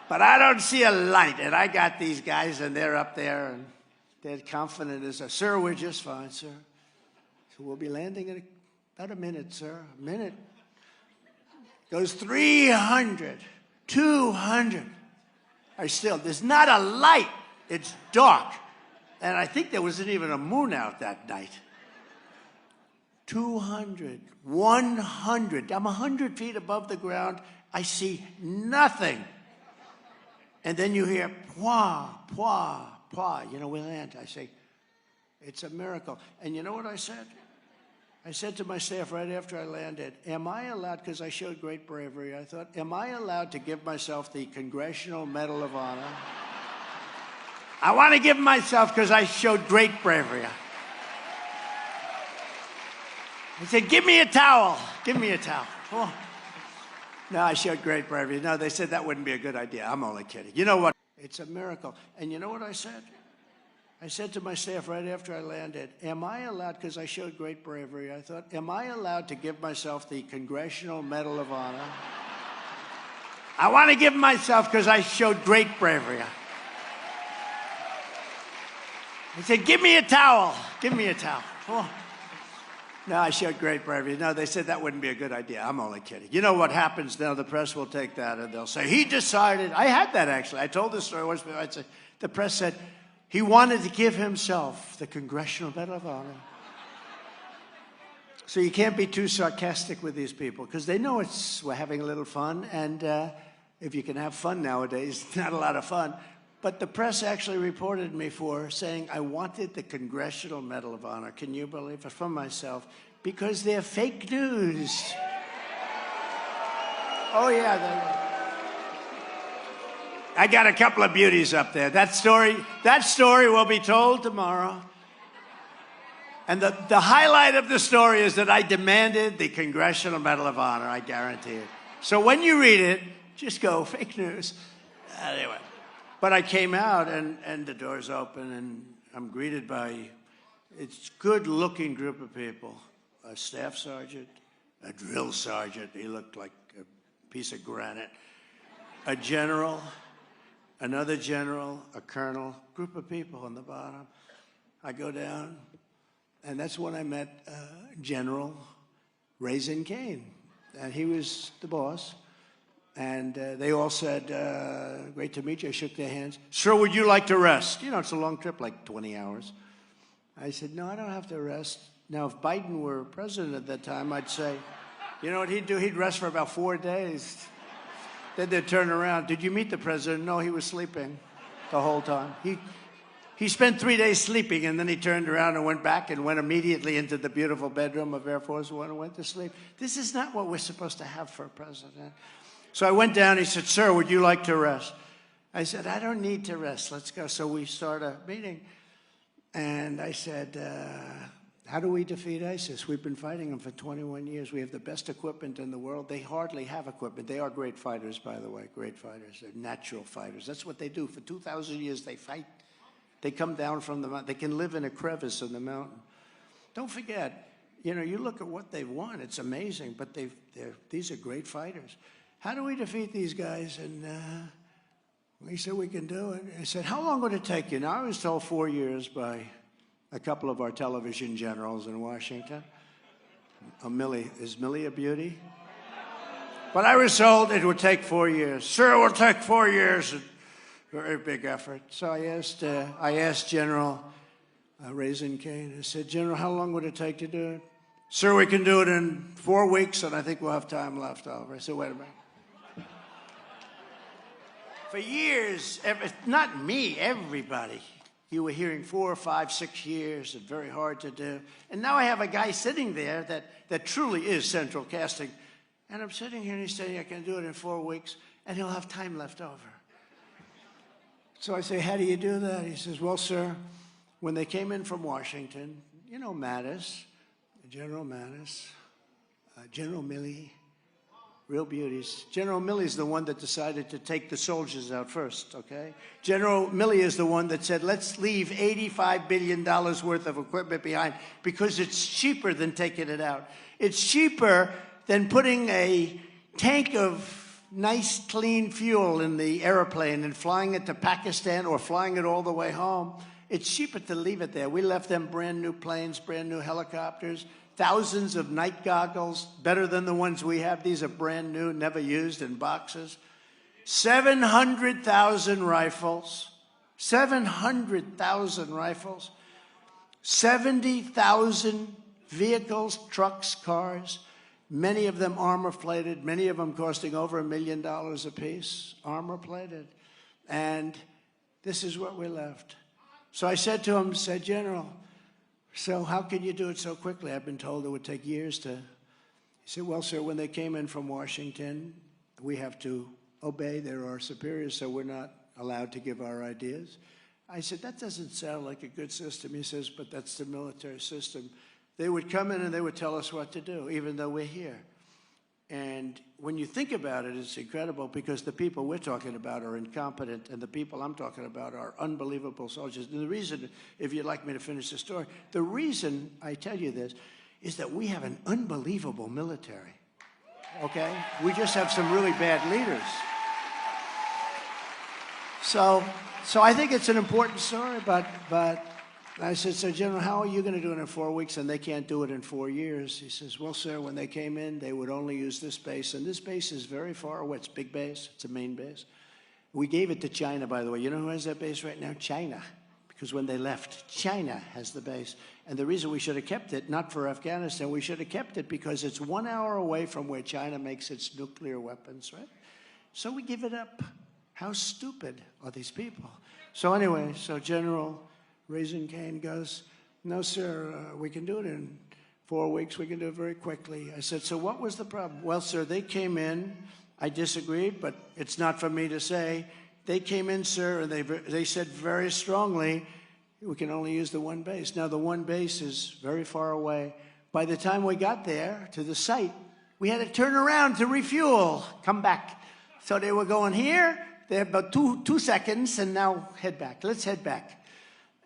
But I don't see a light, and I got these guys, and they're up there, and they're confident as a, sir, we're just fine, sir. So we'll be landing in about a minute, sir. A minute. Goes 300, 200. There's not a light. It's dark. And I think there wasn't even a moon out that night. 200, 100. I'm 100 feet above the ground. I see nothing. And then you hear, pwah, pwah, pwah. You know, we land. I say, it's a miracle. And you know what I said? I said to my staff right after I landed, am I allowed, because I showed great bravery, I thought, am I allowed to give myself the Congressional Medal of Honor? I want to give myself because I showed great bravery. I said, give me a towel. Give me a towel. Oh. No, I showed great bravery. No, they said that wouldn't be a good idea. I'm only kidding. You know what? It's a miracle. And you know what I said? I said to my staff right after I landed, am I allowed, because I showed great bravery, I thought, am I allowed to give myself the Congressional Medal of Honor? I want to give myself because I showed great bravery. I said, give me a towel. Give me a towel. Oh. No, I showed great bravery. No, they said that wouldn't be a good idea. I'm only kidding. You know what happens now? The press will take that and they'll say, he decided. I had that, actually. I told this story once before. The press said, he wanted to give himself the Congressional Medal of Honor. So you can't be too sarcastic with these people because they know we're having a little fun. And if you can have fun nowadays, it's not a lot of fun. But the press actually reported me for saying I wanted the Congressional Medal of Honor. Can you believe it? From myself. Because they're fake news. Oh, yeah, they were. I got a couple of beauties up there. That story will be told tomorrow. And the highlight of the story is that I demanded the Congressional Medal of Honor, I guarantee it. So when you read it, just go, fake news. Anyway. But I came out, and the door's open, and I'm greeted by it's good-looking group of people. A staff sergeant, a drill sergeant. He looked like a piece of granite. A general, another general, a colonel, group of people on the bottom. I go down, and that's when I met General Raisin Kane, and he was the boss. And they all said, great to meet you. I shook their hands. Sir, would you like to rest? You know, it's a long trip, like 20 hours. I said, no, I don't have to rest. Now, if Biden were president at that time, I'd say, you know what he'd do? He'd rest for about 4 days. Then they'd turn around. Did you meet the president? No, he was sleeping the whole time. He spent 3 days sleeping, and then he turned around and went back and went immediately into the beautiful bedroom of Air Force One and went to sleep. This is not what we're supposed to have for a president. So I went down. He said, sir, would you like to rest? I said, I don't need to rest. Let's go. So we start a meeting. And I said, how do we defeat ISIS? We've been fighting them for 21 years. We have the best equipment in the world. They hardly have equipment. They are great fighters, by the way, great fighters. They're natural fighters. That's what they do. For 2,000 years, they fight. They come down from the mountain. They can live in a crevice in the mountain. Don't forget, you know, you look at what they've won. It's amazing, but these are great fighters. How do we defeat these guys? And he said, we can do it. I said, how long would it take you? Now, I was told 4 years by a couple of our television generals in Washington. Oh, Millie. Is Millie a beauty? But I was told it would take 4 years. Sir, it will take 4 years. Very big effort. So I asked General Raisin Cane. I said, General, how long would it take to do it? Sir, we can do it in 4 weeks, and I think we'll have time left over. I said, wait a minute. For years, not me, everybody. You were hearing 4, 5, 6 years, and very hard to do. And now I have a guy sitting there that truly is central casting. And I'm sitting here, and he's saying I can do it in 4 weeks, and he'll have time left over. So I say, how do you do that? He says, well, sir, when they came in from Washington, you know Mattis, General Mattis, General Milley, real beauties. General Milley is the one that decided to take the soldiers out first, okay? General Milley is the one that said, let's leave $85 billion worth of equipment behind because it's cheaper than taking it out. It's cheaper than putting a tank of nice, clean fuel in the airplane and flying it to Pakistan or flying it all the way home. It's cheaper to leave it there. We left them brand new planes, brand new helicopters, thousands of night goggles, better than the ones we have. These are brand new, never used, in boxes. 700,000 rifles, 700,000 rifles, 70,000 vehicles, trucks, cars, many of them armor-plated, many of them costing over $1 million apiece, armor-plated. And this is what we left. So I said to him, said, General, so how can you do it so quickly? I've been told it would take years to. He said, well, sir, when they came in from Washington, we have to obey. They're our superiors, so we're not allowed to give our ideas. I said, that doesn't sound like a good system. He says, but that's the military system. They would come in and they would tell us what to do, even though we're here. And when you think about it, it's incredible because the people we're talking about are incompetent and the people I'm talking about are unbelievable soldiers. And the reason, if you'd like me to finish the story, the reason I tell you this is that we have an unbelievable military, okay? We just have some really bad leaders. So I think it's an important story, but I said, so General, how are you going to do it in 4 weeks? And they can't do it in 4 years. He says, well, sir, when they came in, they would only use this base. And this base is very far away. It's a big base. It's a main base. We gave it to China, by the way. You know who has that base right now? China. Because when they left, China has the base. And the reason we should have kept it, not for Afghanistan, we should have kept it because it's 1 hour away from where China makes its nuclear weapons, right? So we give it up. How stupid are these people? So anyway, so General Raisin Cane goes, no, sir, we can do it in 4 weeks. We can do it very quickly. I said, so what was the problem? Well, sir, they came in. I disagreed, but it's not for me to say. They came in, sir, and they said very strongly, we can only use the one base. Now, the one base is very far away. By the time we got there to the site, we had to turn around to refuel, come back. So they were going here. They had about two seconds, and now head back. Let's head back.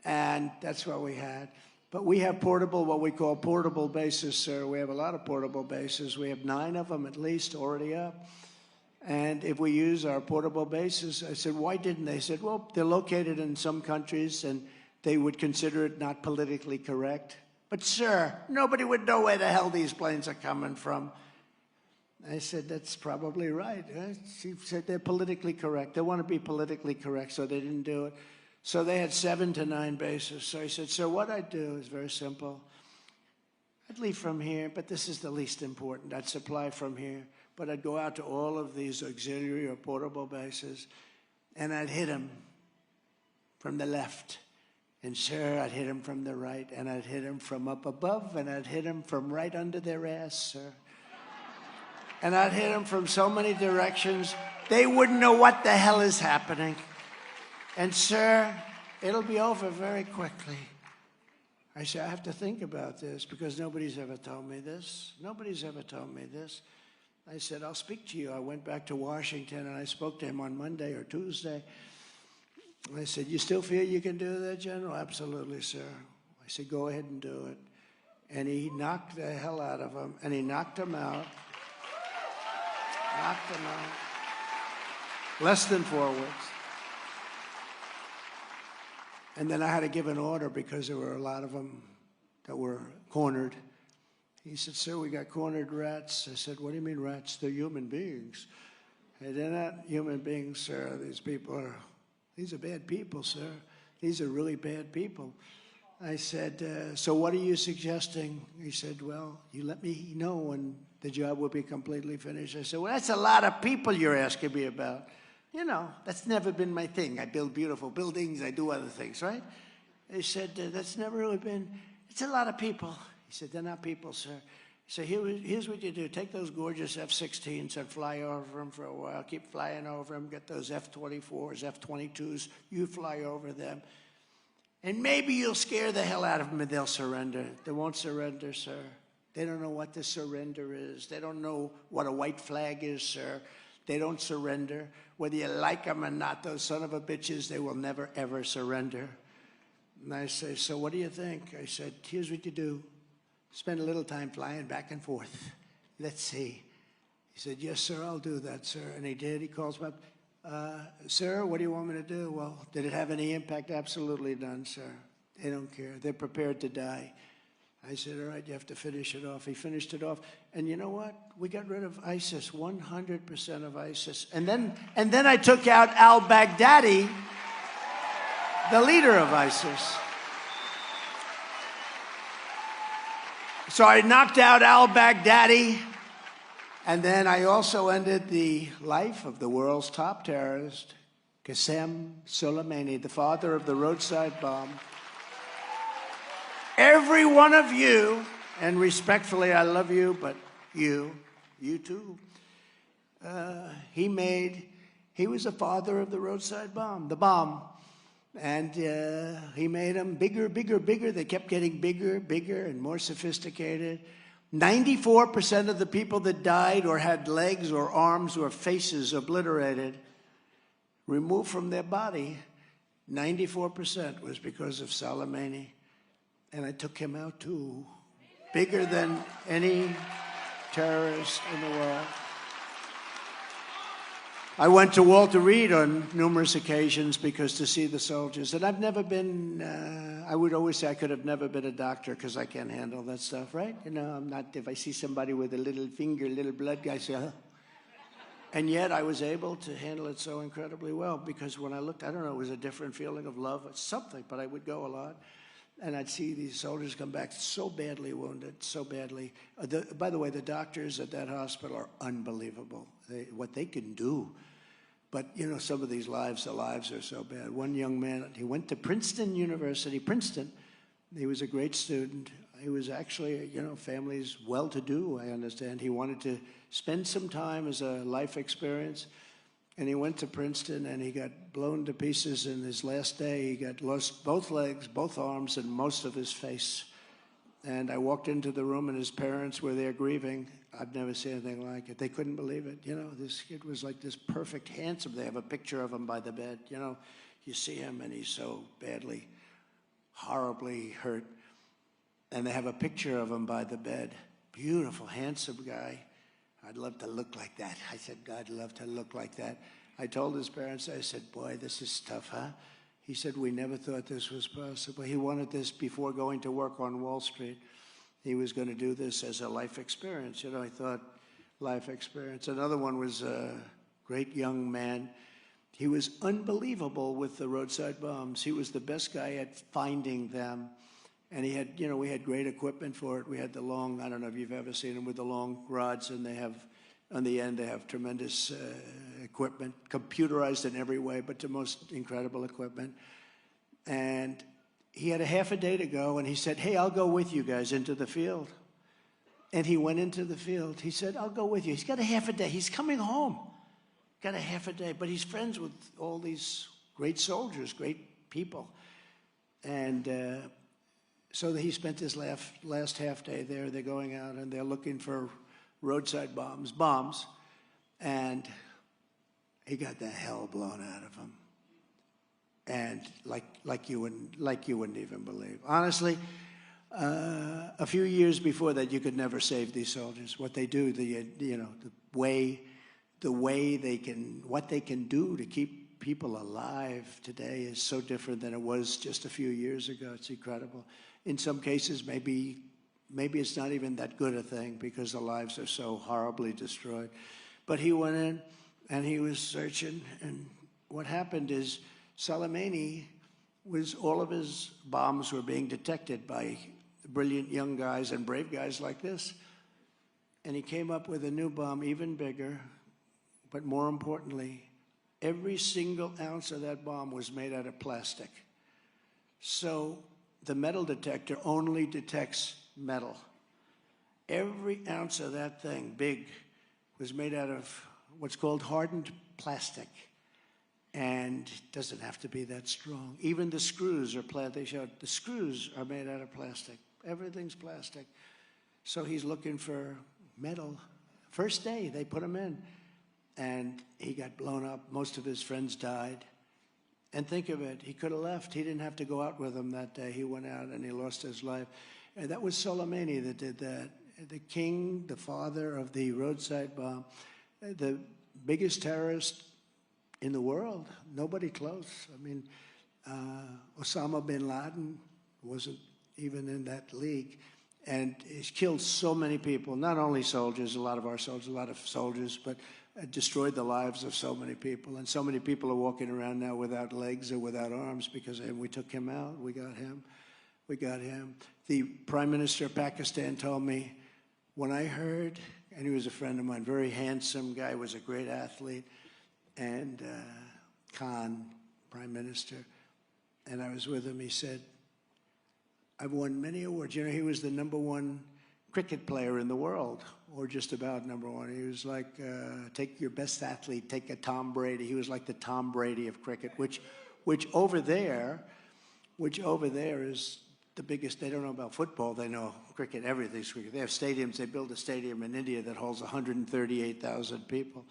And that's what we had. But we have portable, what we call portable bases, sir. We have a lot of portable bases. We have 9 of them at least already up. And if we use our portable bases, I said, why didn't they? They said, well, they're located in some countries and they would consider it not politically correct. But, sir, nobody would know where the hell these planes are coming from. I said, that's probably right. She said they're politically correct. They want to be politically correct, so they didn't do it. So they had 7 to 9 bases. So I said, so what I'd do is very simple. I'd leave from here, but this is the least important. I'd supply from here, but I'd go out to all of these auxiliary or portable bases, and I'd hit them from the left. And, sir, I'd hit them from the right, and I'd hit them from up above, and I'd hit them from right under their ass, sir. And I'd hit them from so many directions, they wouldn't know what the hell is happening. And, sir, it'll be over very quickly. I said, I have to think about this because nobody's ever told me this. Nobody's ever told me this. I said, I'll speak to you. I went back to Washington, and I spoke to him on Monday or Tuesday. I said, you still feel you can do that, General? Absolutely, sir. I said, go ahead and do it. And he knocked the hell out of him, and he knocked him out. Knocked him out. Less than 4 weeks. And then I had to give an order because there were a lot of them that were cornered. He said, sir, we got cornered rats. I said, what do you mean rats? They're human beings. Hey, they're not human beings, sir. These are bad people, sir. These are really bad people. I said, so what are you suggesting? He said, well, you let me know when the job will be completely finished. I said, well, that's a lot of people you're asking me about. You know, that's never been my thing. I build beautiful buildings. I do other things, right? He said, that's never really been, it's a lot of people. He said, they're not people, sir. So here's what you do. Take those gorgeous F-16s and fly over them for a while. Keep flying over them. Get those F-24s, F-22s. You fly over them. And maybe you'll scare the hell out of them and they'll surrender. They won't surrender, sir. They don't know what the surrender is. They don't know what a white flag is, sir. They don't surrender. Whether you like them or not, those son of a bitches, they will never, ever surrender. And I say, so what do you think? I said, here's what you do. Spend a little time flying back and forth. Let's see. He said, yes, sir, I'll do that, sir. And he did. He calls me up. Sir, what do you want me to do? Well, did it have any impact? Absolutely none, sir. They don't care. They're prepared to die. I said, all right, you have to finish it off. He finished it off. And you know what? We got rid of ISIS, 100% of ISIS. And then I took out al-Baghdadi, the leader of ISIS. So I knocked out al-Baghdadi, and then I also ended the life of the world's top terrorist, Qasem Soleimani, the father of the roadside bomb. Every one of you, and respectfully, I love you, but you too, he was the father of the roadside bomb, the bomb. And he made them bigger, bigger, bigger. They kept getting bigger, bigger, and more sophisticated. 94% of the people that died or had legs or arms or faces obliterated, removed from their body, 94% was because of Soleimani. And I took him out too. Bigger than any terrorist in the world. I went to Walter Reed on numerous occasions because to see the soldiers. And I've never been, I would always say I could have never been a doctor because I can't handle that stuff, right? You know, I'm not, if I see somebody with a little finger, little blood, I say, huh? And yet I was able to handle it so incredibly well because when I looked, I don't know, it was a different feeling of love, it's something, but I would go a lot. And I'd see these soldiers come back so badly wounded, so badly. By the way, the doctors at that hospital are unbelievable, what they can do. But, you know, some of these lives, the lives are so bad. One young man, he went to Princeton University, Princeton. He was a great student. He was actually, you know, family's well-to-do, I understand. He wanted to spend some time as a life experience. And he went to Princeton, and he got blown to pieces in his last day. He lost both legs, both arms, and most of his face. And I walked into the room, and his parents were there grieving. I've never seen anything like it. They couldn't believe it. You know, this kid was like this perfect, handsome. They have a picture of him by the bed. You know, you see him, and he's so badly, horribly hurt. And they have a picture of him by the bed. Beautiful, handsome guy. I'd love to look like that. I said, I'd love to look like that. I told his parents, I said, boy, this is tough, huh? He said, we never thought this was possible. He wanted this before going to work on Wall Street. He was going to do this as a life experience. You know, I thought, life experience. Another one was a great young man. He was unbelievable with the roadside bombs. He was the best guy at finding them. And he had, you know, we had great equipment for it. We had the long, I don't know if you've ever seen them with the long rods, and they have, on the end, they have tremendous equipment, computerized in every way, but the most incredible equipment. And he had a half a day to go, and he said, hey, I'll go with you guys into the field. And he went into the field. He said, I'll go with you. He's got a half a day. He's coming home. Got a half a day, but he's friends with all these great soldiers, great people. And so he spent his last half day there. They're going out and they're looking for roadside bombs, and he got the hell blown out of him. And like you wouldn't even believe. Honestly, a few years before that, you could never save these soldiers. What they do, what they can do to keep people alive today is so different than it was just a few years ago. It's incredible. In some cases, maybe maybe it's not even that good a thing because the lives are so horribly destroyed. But he went in and he was searching, and what happened is Soleimani all of his bombs were being detected by brilliant young guys and brave guys like this. And he came up with a new bomb, even bigger, but more importantly, every single ounce of that bomb was made out of plastic. So the metal detector only detects metal. Every ounce of that thing, big, was made out of what's called hardened plastic. And it doesn't have to be that strong. Even the screws are plastic. They showed the screws are made out of plastic. Everything's plastic. So he's looking for metal. First day, they put him in. And he got blown up. Most of his friends died. And think of it, he could have left. He didn't have to go out with them that day. He went out and he lost his life. And that was Soleimani that did that. The king, the father of the roadside bomb, the biggest terrorist in the world. Nobody close. I mean, Osama bin Laden wasn't even in that league. And he's killed so many people, not only soldiers, a lot of soldiers, but destroyed the lives of so many people. And so many people are walking around now without legs or without arms because we took him out. We got him. We got him. The Prime Minister of Pakistan told me, when I heard, and he was a friend of mine, very handsome guy, was a great athlete, and Khan, Prime Minister, and I was with him, he said, I've won many awards. You know, he was the #1 cricket player in the world, or just about #1. He was like, take your best athlete, take a Tom Brady. He was like the Tom Brady of cricket, which over there is the biggest. They don't know about football. They know cricket, everything's cricket. They have stadiums. They built a stadium in India that holds 138,000 people.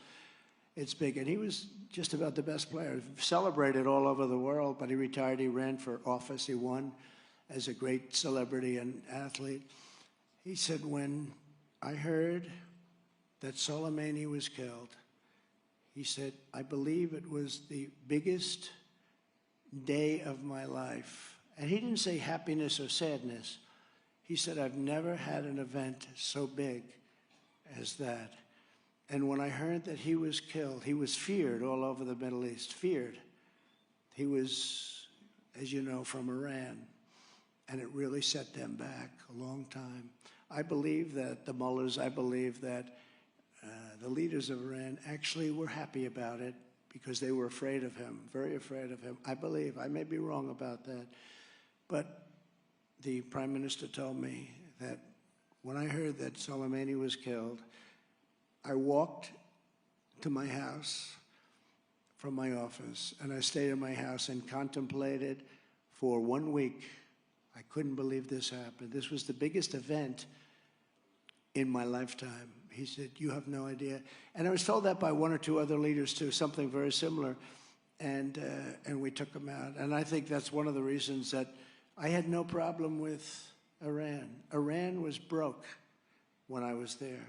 It's big, and he was just about the best player. Celebrated all over the world, but he retired. He ran for office. He won as a great celebrity and athlete. He said, when I heard that Soleimani was killed, he said, I believe it was the biggest day of my life. And he didn't say happiness or sadness. He said, I've never had an event so big as that. And when I heard that he was killed, he was feared all over the Middle East, feared. He was, as you know, from Iran. And it really set them back a long time. I believe that the mullahs, I believe that the leaders of Iran actually were happy about it because they were afraid of him, very afraid of him. I believe, I may be wrong about that. But the Prime Minister told me that when I heard that Soleimani was killed, I walked to my house from my office, and I stayed in my house and contemplated for 1 week. I couldn't believe this happened. This was the biggest event in my lifetime. He said, you have no idea. And I was told that by 1 or 2 other leaders too, something very similar. And we took him out. And I think that's one of the reasons that I had no problem with Iran. Iran was broke when I was there.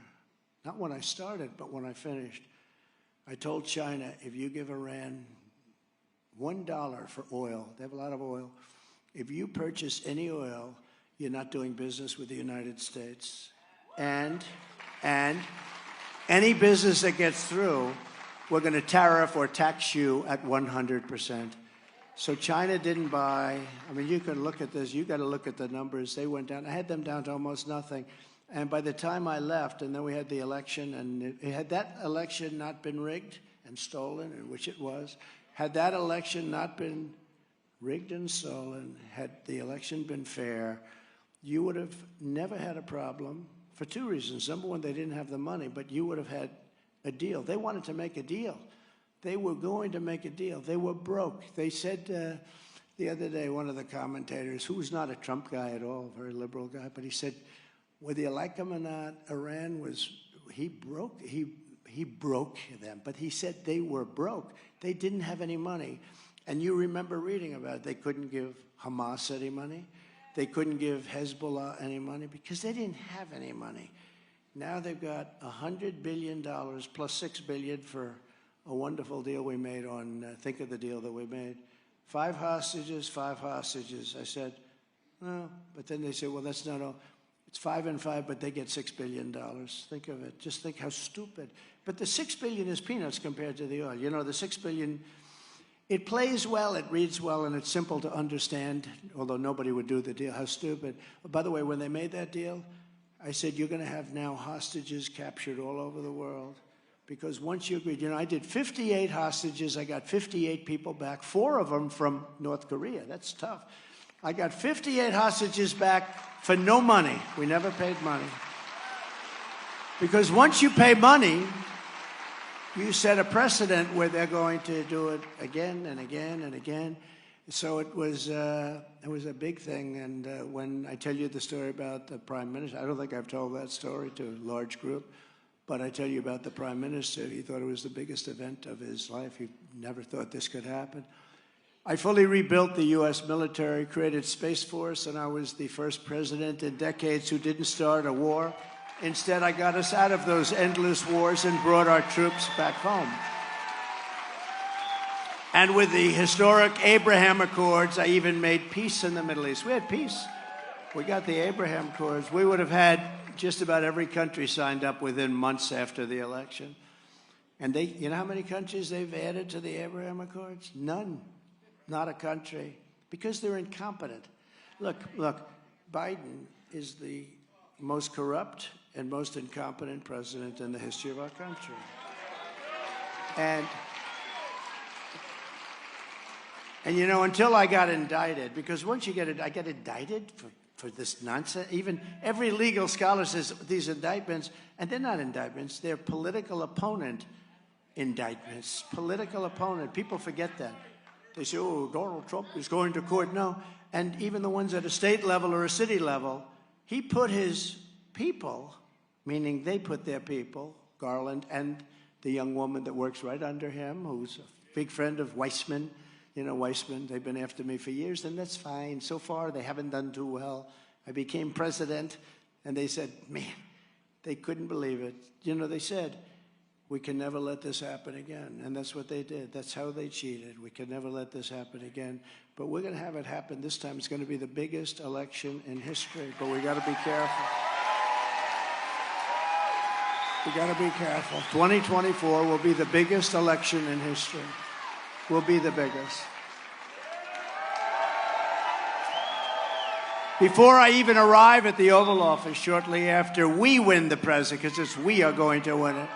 Not when I started, but when I finished. I told China, if you give Iran $1 for oil, they have a lot of oil, if you purchase any oil, you're not doing business with the United States. And any business that gets through, we're going to tariff or tax you at 100%. So China didn't buy. I mean, you can look at this. You got to look at the numbers. They went down. I had them down to almost nothing. And by the time I left, and then we had the election, and had that election not been rigged and stolen, and which it was, had that election not been rigged and stolen, had the election been fair, you would have never had a problem for 2 reasons. Number one, they didn't have the money, but you would have had a deal. They wanted to make a deal. They were going to make a deal. They were broke. They said the other day, one of the commentators, who was not a Trump guy at all, a very liberal guy, but he said, whether you like him or not, Iran was, he broke them. But he said they were broke. They didn't have any money. And you remember reading about it. They couldn't give Hamas any money. They couldn't give Hezbollah any money because they didn't have any money. Now they've got $100 billion plus $6 billion for a wonderful deal we made on, think of the deal that we made. 5 hostages, 5 hostages. I said, no. But then they said, well, that's not all. It's 5 and 5, but they get $6 billion. Think of it. Just think how stupid. But the $6 billion is peanuts compared to the oil. You know, the $6 billion, it plays well, it reads well, and it's simple to understand, although nobody would do the deal. How stupid. By the way, when they made that deal, I said, you're going to have now hostages captured all over the world. Because once you agreed, you know, I did 58 hostages. I got 58 people back, 4 of them from North Korea. That's tough. I got 58 hostages back for no money. We never paid money. Because once you pay money, you set a precedent where they're going to do it again and again and again. So it was a big thing. And when I tell you the story about the Prime Minister, I don't think I've told that story to a large group, but I tell you about the Prime Minister. He thought it was the biggest event of his life. He never thought this could happen. I fully rebuilt the U.S. military, created Space Force, and I was the first president in decades who didn't start a war. Instead, I got us out of those endless wars and brought our troops back home. And with the historic Abraham Accords, I even made peace in the Middle East. We had peace. We got the Abraham Accords. We would have had just about every country signed up within months after the election. And they, you know how many countries they've added to the Abraham Accords? None. Not a country. Because they're incompetent. Look, Biden is the most corrupt and most incompetent president in the history of our country. And you know, until I got indicted, because once you get it, I get indicted for this nonsense. Even every legal scholar says these indictments, and they're not indictments, they're political opponent indictments. Political opponent. People forget that. They say, oh, Donald Trump is going to court. No. And even the ones at a state level or a city level, he put his people, meaning they put their people, Garland and the young woman that works right under him, who's a big friend of Weissman. You know, Weissman, they've been after me for years, and that's fine. So far, they haven't done too well. I became president, and they said, man, they couldn't believe it. You know, they said, we can never let this happen again. And that's what they did. That's how they cheated. We can never let this happen again. But we're going to have it happen this time. It's going to be the biggest election in history. But we got to be careful. We got to be careful. 2024 will be the biggest election in history. Will be the biggest. Before I even arrive at the Oval Office, shortly after we win the presidency, because it's we are going to win it,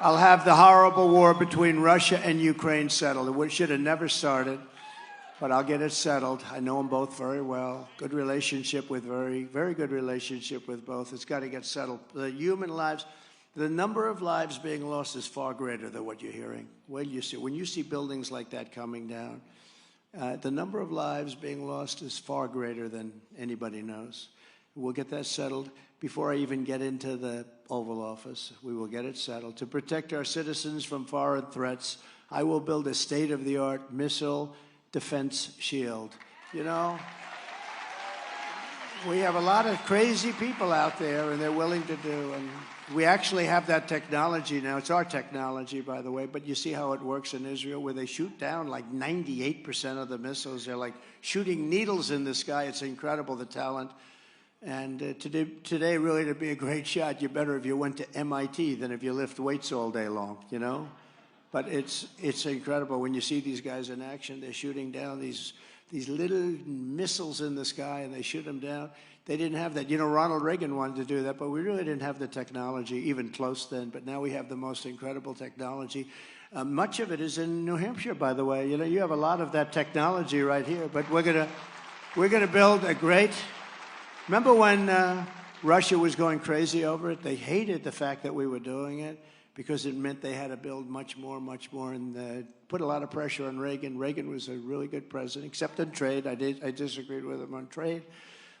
I'll have the horrible war between Russia and Ukraine settled. It should have never started, but I'll get it settled. I know them both very well. Good relationship with very, very good relationship with both. It's got to get settled. The human lives, the number of lives being lost is far greater than what you're hearing. When you see buildings like that coming down, the number of lives being lost is far greater than anybody knows. We'll get that settled before I even get into the Oval Office. We will get it settled. To protect our citizens from foreign threats, I will build a state-of-the-art missile defense shield. You know, we have a lot of crazy people out there, and they're willing to do. And we actually have that technology now. It's our technology, by the way, but you see how it works in Israel, where they shoot down like 98% of the missiles. They're like shooting needles in the sky. It's incredible, the talent. And today, really, to be a great shot, you're better if you went to MIT than if you lift weights all day long, you know? But it's incredible when you see these guys in action. They're shooting down these little missiles in the sky, and they shoot them down. They didn't have that. You know, Ronald Reagan wanted to do that, but we really didn't have the technology, even close then. But now we have the most incredible technology. Much of it is in New Hampshire, by the way. You know, you have a lot of that technology right here. But we're gonna build a great. Remember when Russia was going crazy over it? They hated the fact that we were doing it because it meant they had to build much more, and put a lot of pressure on Reagan. Reagan was a really good president, except on trade. I disagreed with him on trade,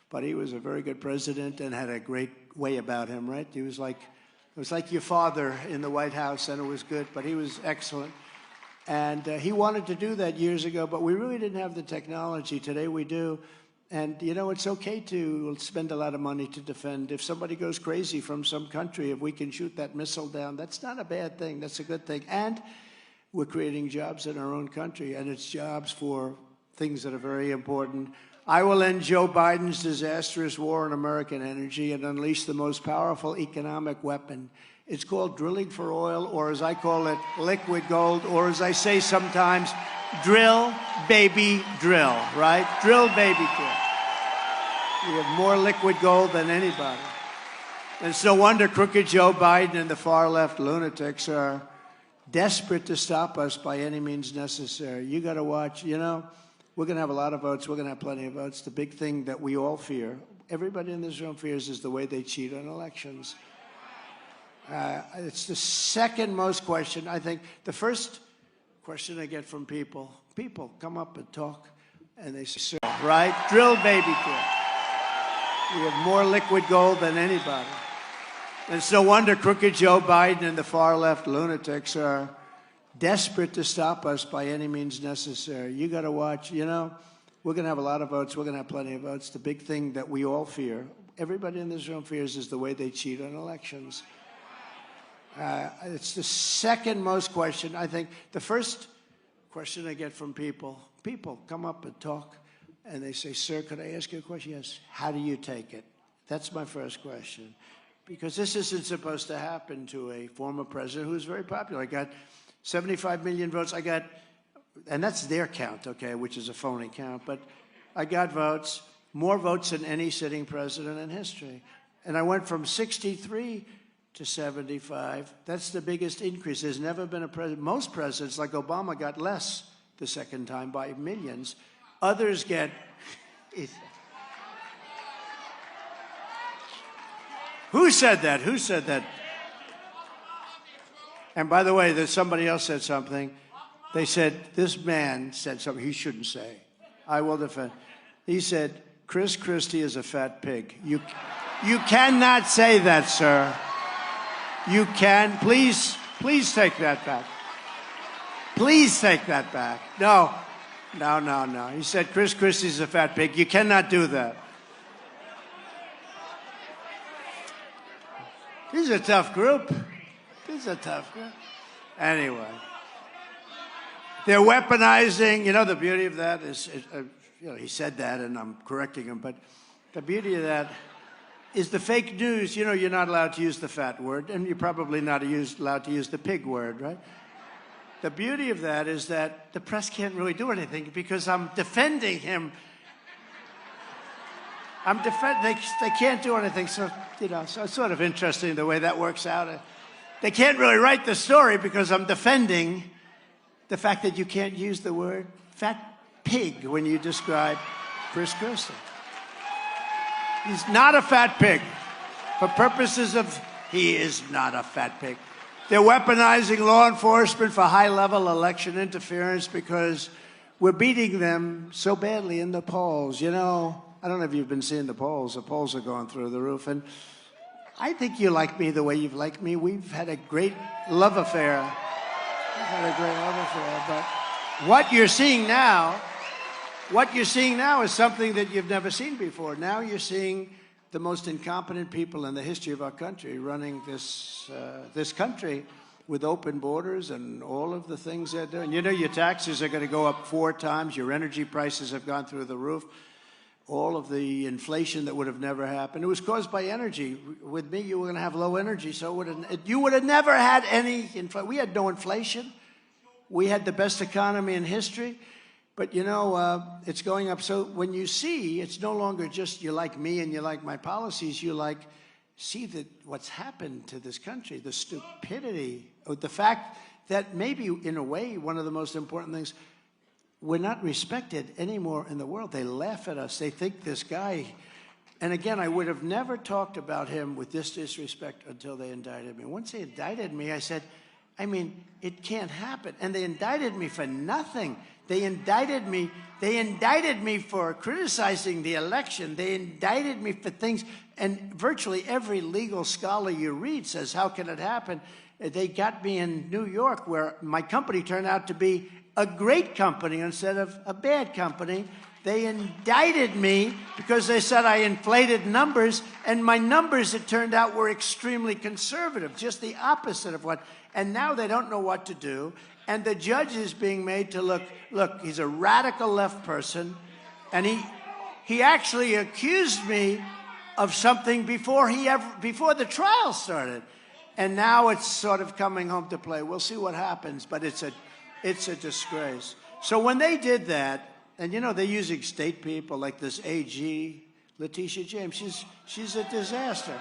but he was a very good president and had a great way about him, right? It was like your father in the White House, and it was good, but he was excellent. And he wanted to do that years ago, but we really didn't have the technology. Today we do. And, you know, it's okay to spend a lot of money to defend. If somebody goes crazy from some country, if we can shoot that missile down, that's not a bad thing. That's a good thing. And we're creating jobs in our own country, and it's jobs for things that are very important. I will end Joe Biden's disastrous war on American energy and unleash the most powerful economic weapon. It's called drilling for oil, or as I call it, liquid gold, or as I say sometimes, drill, baby, drill, right? Drill, baby, drill. We have more liquid gold than anybody. And it's no wonder crooked Joe Biden and the far-left lunatics are desperate to stop us by any means necessary. You got to watch, you know, we're going to have a lot of votes. We're going to have plenty of votes. The big thing that we all fear, everybody in this room fears, is the way they cheat on elections. It's the second most question. I think the first question I get from people come up and talk, and they say, sir, right? Drill, baby, drill. We have more liquid gold than anybody. And it's no wonder crooked Joe Biden and the far-left lunatics are desperate to stop us by any means necessary. You got to watch, you know, we're going to have a lot of votes. We're going to have plenty of votes. The big thing that we all fear, everybody in this room fears, is the way they cheat on elections. It's the second most question. I think the first question I get from people come up and talk, and they say, sir, could I ask you a question? Yes. How do you take it? That's my first question. Because this isn't supposed to happen to a former president who's very popular. I got 75 million votes. I got, and that's their count, okay, which is a phony count, but I got votes, more votes than any sitting president in history. And I went from 63 to 75. That's the biggest increase. There's never been a president. Most presidents, like Obama, got less the second time by millions. Others get... Who said that? Who said that? And by the way, there's somebody else said something. They said, this man said something he shouldn't say. I will defend. He said, Chris Christie is a fat pig. You cannot say that, sir. You can. Please take that back. Please take that back. No. He said, Chris Christie's a fat pig. You cannot do that. This is a tough group. Anyway. They're weaponizing. You know, the beauty of that is, you know, he said that, and I'm correcting him, but the beauty of that is the fake news. You know, you're not allowed to use the fat word, and you're probably not allowed to use the pig word, right? The beauty of that is that the press can't really do anything because I'm defending him. They can't do anything, so, you know, so it's sort of interesting the way that works out. They can't really write the story because I'm defending the fact that you can't use the word fat pig when you describe Chris Christie. He's not a fat pig. For purposes of, he is not a fat pig. They're weaponizing law enforcement for high-level election interference because we're beating them so badly in the polls. You know, I don't know if you've been seeing the polls. The polls are going through the roof. And I think you like me the way you've liked me. We've had a great love affair. But what you're seeing now is something that you've never seen before. Now you're seeing the most incompetent people in the history of our country running this country with open borders and all of the things they're doing. You know, your taxes are going to go up 4 times. Your energy prices have gone through the roof. All of the inflation that would have never happened. It was caused by energy. With me, you were going to have low energy, so you would have never had any inflation. We had no inflation. We had the best economy in history. But, you know, it's going up. So when you see, it's no longer just you like me and you like my policies. You see that what's happened to this country, the stupidity, the fact that maybe, in a way, one of the most important things, we're not respected anymore in the world. They laugh at us. They think this guy, and again, I would have never talked about him with this disrespect until they indicted me. Once they indicted me, I said, I mean, it can't happen. And they indicted me for nothing. They indicted me for criticizing the election. They indicted me for things, and virtually every legal scholar you read says, how can it happen? They got me in New York, where my company turned out to be a great company instead of a bad company. They indicted me because they said I inflated numbers, and my numbers, it turned out, were extremely conservative, just the opposite of what, and now they don't know what to do, and the judge is being made to look, he's a radical left person, and he actually accused me of something before the trial started. And now it's sort of coming home to play. We'll see what happens, but it's a disgrace. So when they did that, and you know, they're using state people like this AG, Letitia James, she's a disaster.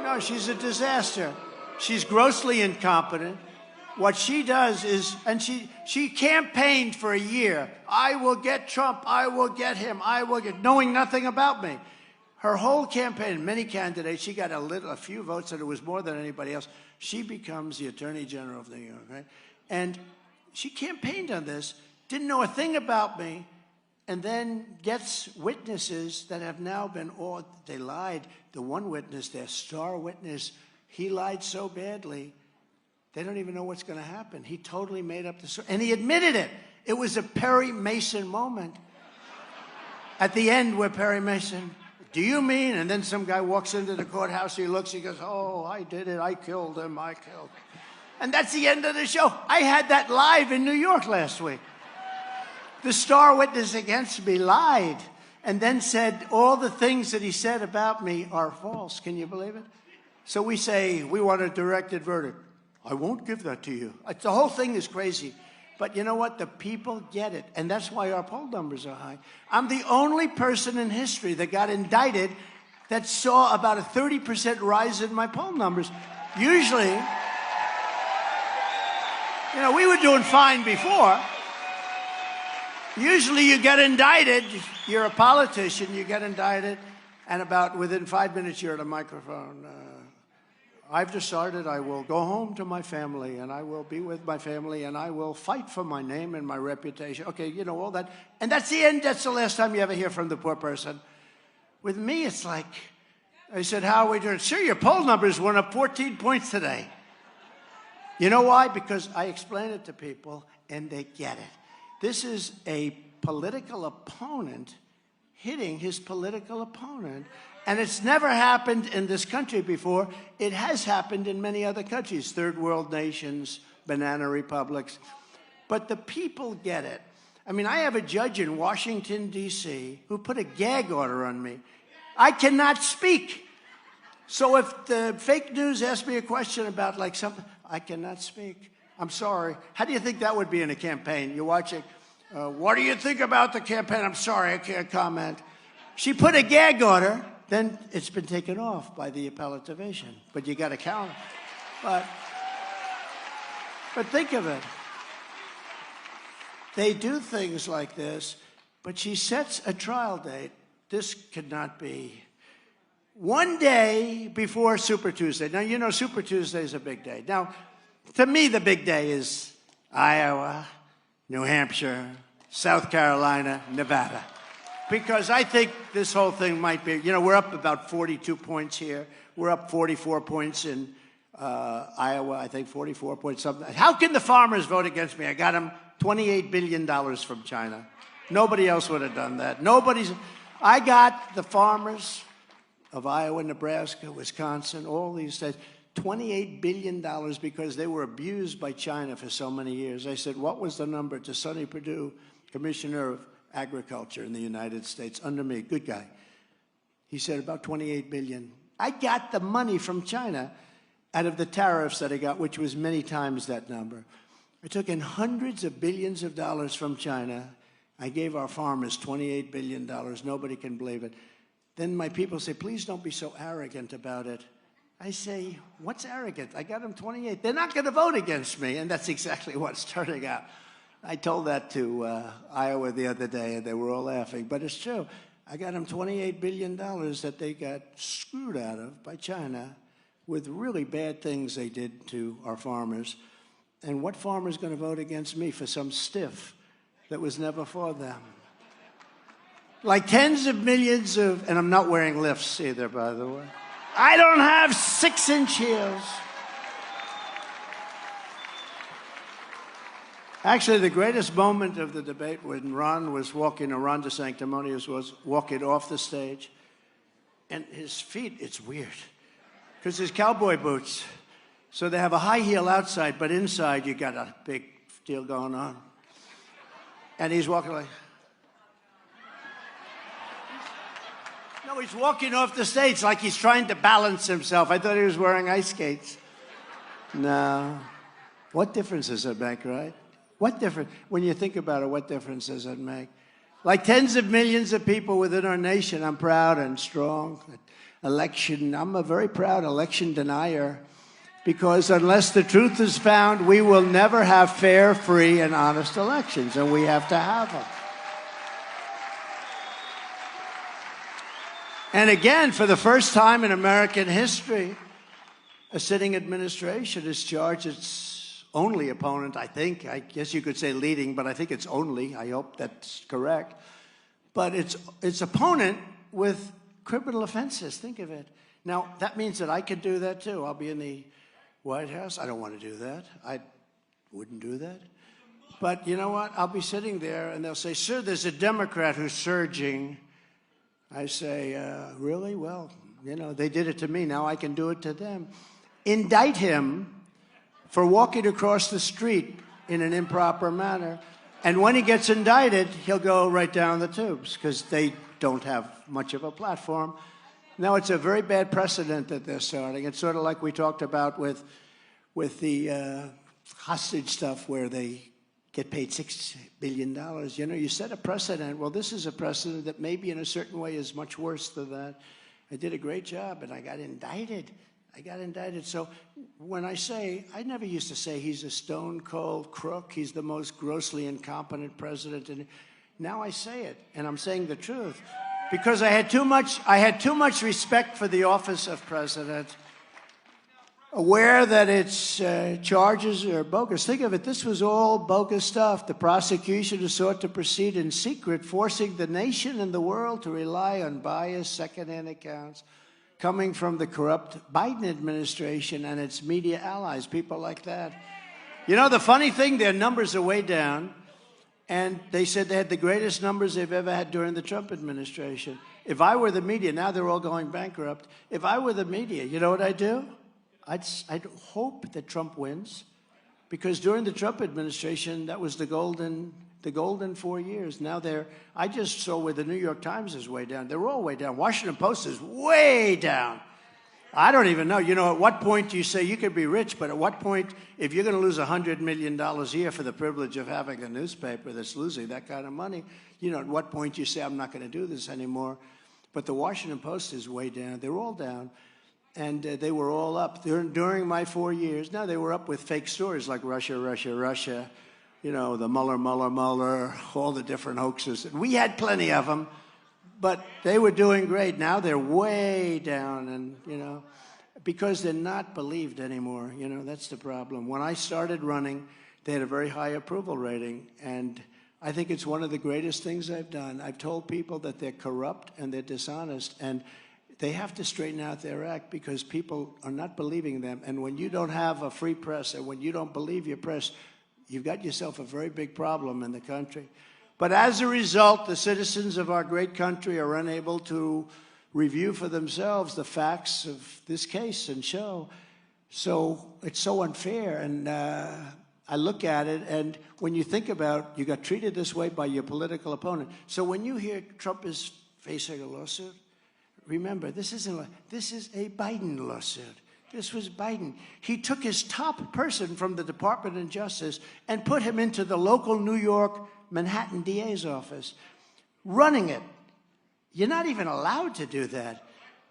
No, she's a disaster. She's grossly incompetent. What she does is, and she campaigned for a year. I will get Trump. I will get him. I will get, knowing nothing about me. Her whole campaign, many candidates, she got a few votes, and it was more than anybody else. She becomes the Attorney General of New York, right? And she campaigned on this, didn't know a thing about me, and then gets witnesses that have now been they lied. The one witness, their star witness, he lied so badly, they don't even know what's going to happen. He totally made up the story, and he admitted it. It was a Perry Mason moment. At the end where Perry Mason, do you mean? And then some guy walks into the courthouse, he looks, he goes, oh, I did it, I killed him, I killed him. And that's the end of the show. I had that live in New York last week. The star witness against me lied and then said all the things that he said about me are false. Can you believe it? So we say, we want a directed verdict. I won't give that to you. The whole thing is crazy. But you know what? The people get it. And that's why our poll numbers are high. I'm the only person in history that got indicted that saw about a 30% rise in my poll numbers. Usually, you know, we were doing fine before. Usually you get indicted, you're a politician, you get indicted, and within 5 minutes you're at a microphone. I've decided I will go home to my family, and I will be with my family, and I will fight for my name and my reputation. Okay, you know, all that. And that's the end. That's the last time you ever hear from the poor person. With me, it's like, I said, how are we doing? Sure, your poll numbers went up 14 points today. You know why? Because I explain it to people, and they get it. This is a political opponent hitting his political opponent. And it's never happened in this country before. It has happened in many other countries, third world nations, banana republics. But the people get it. I mean, I have a judge in Washington, D.C., who put a gag order on me. I cannot speak. So if the fake news asks me a question about like something, I cannot speak. I'm sorry. How do you think that would be in a campaign? You're watching, what do you think about the campaign? I'm sorry, I can't comment. She put a gag order. Then it's been taken off by the appellate division. But you got to count it. But think of it. They do things like this, but she sets a trial date. This could not be. One day before Super Tuesday. Now, you know Super Tuesday is a big day. Now, to me, the big day is Iowa, New Hampshire, South Carolina, Nevada. Because I think this whole thing might be, you know, we're up about 42 points here. We're up 44 points in Iowa, I think 44 points something. How can the farmers vote against me? I got them $28 billion from China. Nobody else would have done that. I got the farmers of Iowa, Nebraska, Wisconsin, all these states, $28 billion because they were abused by China for so many years. I said, what was the number to Sonny Perdue, Commissioner of Agriculture in the United States, under me, good guy. He said about 28 billion. I got the money from China out of the tariffs that I got, which was many times that number. I took in hundreds of billions of dollars from China. I gave our farmers $28 billion. Nobody can believe it. Then my people say, please don't be so arrogant about it. I say, what's arrogant? I got them 28. They're not going to vote against me, and that's exactly what's turning out. I told that to Iowa the other day, and they were all laughing. But it's true. I got them $28 billion that they got screwed out of by China with really bad things they did to our farmers. And what farmer is going to vote against me for some stiff that was never for them? Like tens of millions of, and I'm not wearing lifts either, by the way. I don't have 6-inch heels. Actually, the greatest moment of the debate when Ron DeSanctimonious was walking off the stage, and his feet, it's weird, because his cowboy boots. So they have a high heel outside, but inside you got a big deal going on. And he's walking like, No, he's walking off the stage like he's trying to balance himself. I thought he was wearing ice skates. No. What difference does that make, right? What difference? When you think about it, what difference does that make? Like tens of millions of people within our nation, I'm proud and strong. I'm a very proud election denier, because unless the truth is found, we will never have fair, free, and honest elections, and we have to have them. And again, for the first time in American history, a sitting administration has charged its only opponent, I think. I guess you could say leading, but I think it's only. I hope that's correct. But its opponent with criminal offenses. Think of it. Now, that means that I could do that too. I'll be in the White House. I don't want to do that. I wouldn't do that. But you know what? I'll be sitting there and they'll say, sir, there's a Democrat who's surging. I say, really? Well, you know, they did it to me. Now I can do it to them. Indict him for walking across the street in an improper manner. And when he gets indicted, he'll go right down the tubes because they don't have much of a platform. Now, it's a very bad precedent that they're starting. It's sort of like we talked about with the hostage stuff where they get paid $6 billion. You know, you set a precedent. Well, this is a precedent that maybe in a certain way is much worse than that. I did a great job, and I got indicted. So when I say, I never used to say he's a stone-cold crook, he's the most grossly incompetent president. And now I say it, and I'm saying the truth. Because I had too much respect for the office of president, aware that its charges are bogus. Think of it, this was all bogus stuff. The prosecution has sought to proceed in secret, forcing the nation and the world to rely on biased second-hand accounts coming from the corrupt Biden administration and its media allies, people like that. You know, the funny thing, their numbers are way down. And they said they had the greatest numbers they've ever had during the Trump administration. If I were the media, now they're all going bankrupt. If I were the media, you know what I'd do? I'd hope that Trump wins, because during the Trump administration, that was the golden 4 years. Now I just saw where the New York Times is way down. They're all way down. Washington Post is way down. I don't even know. You know, at what point do you say you could be rich, but at what point, if you're going to lose $100 million a year for the privilege of having a newspaper that's losing that kind of money, you know, at what point do you say, I'm not going to do this anymore? But the Washington Post is way down. They're all down. And they were all up. During my 4 years, now they were up with fake stories like Russia, Russia, Russia, you know, the Mueller, all the different hoaxes. And we had plenty of them. But they were doing great. Now they're way down, and, you know, because they're not believed anymore. You know, that's the problem. When I started running, they had a very high approval rating, and I think it's one of the greatest things I've done. I've told people that they're corrupt and they're dishonest, and they have to straighten out their act because people are not believing them. And when you don't have a free press and when you don't believe your press, you've got yourself a very big problem in the country. But as a result, the citizens of our great country are unable to review for themselves the facts of this case and show. So it's so unfair. And I look at it, and when you think about, you got treated this way by your political opponent. So when you hear Trump is facing a lawsuit, remember, this is a Biden lawsuit. This was Biden. He took his top person from the Department of Justice and put him into the local New York Manhattan DA's office, running it. You're not even allowed to do that.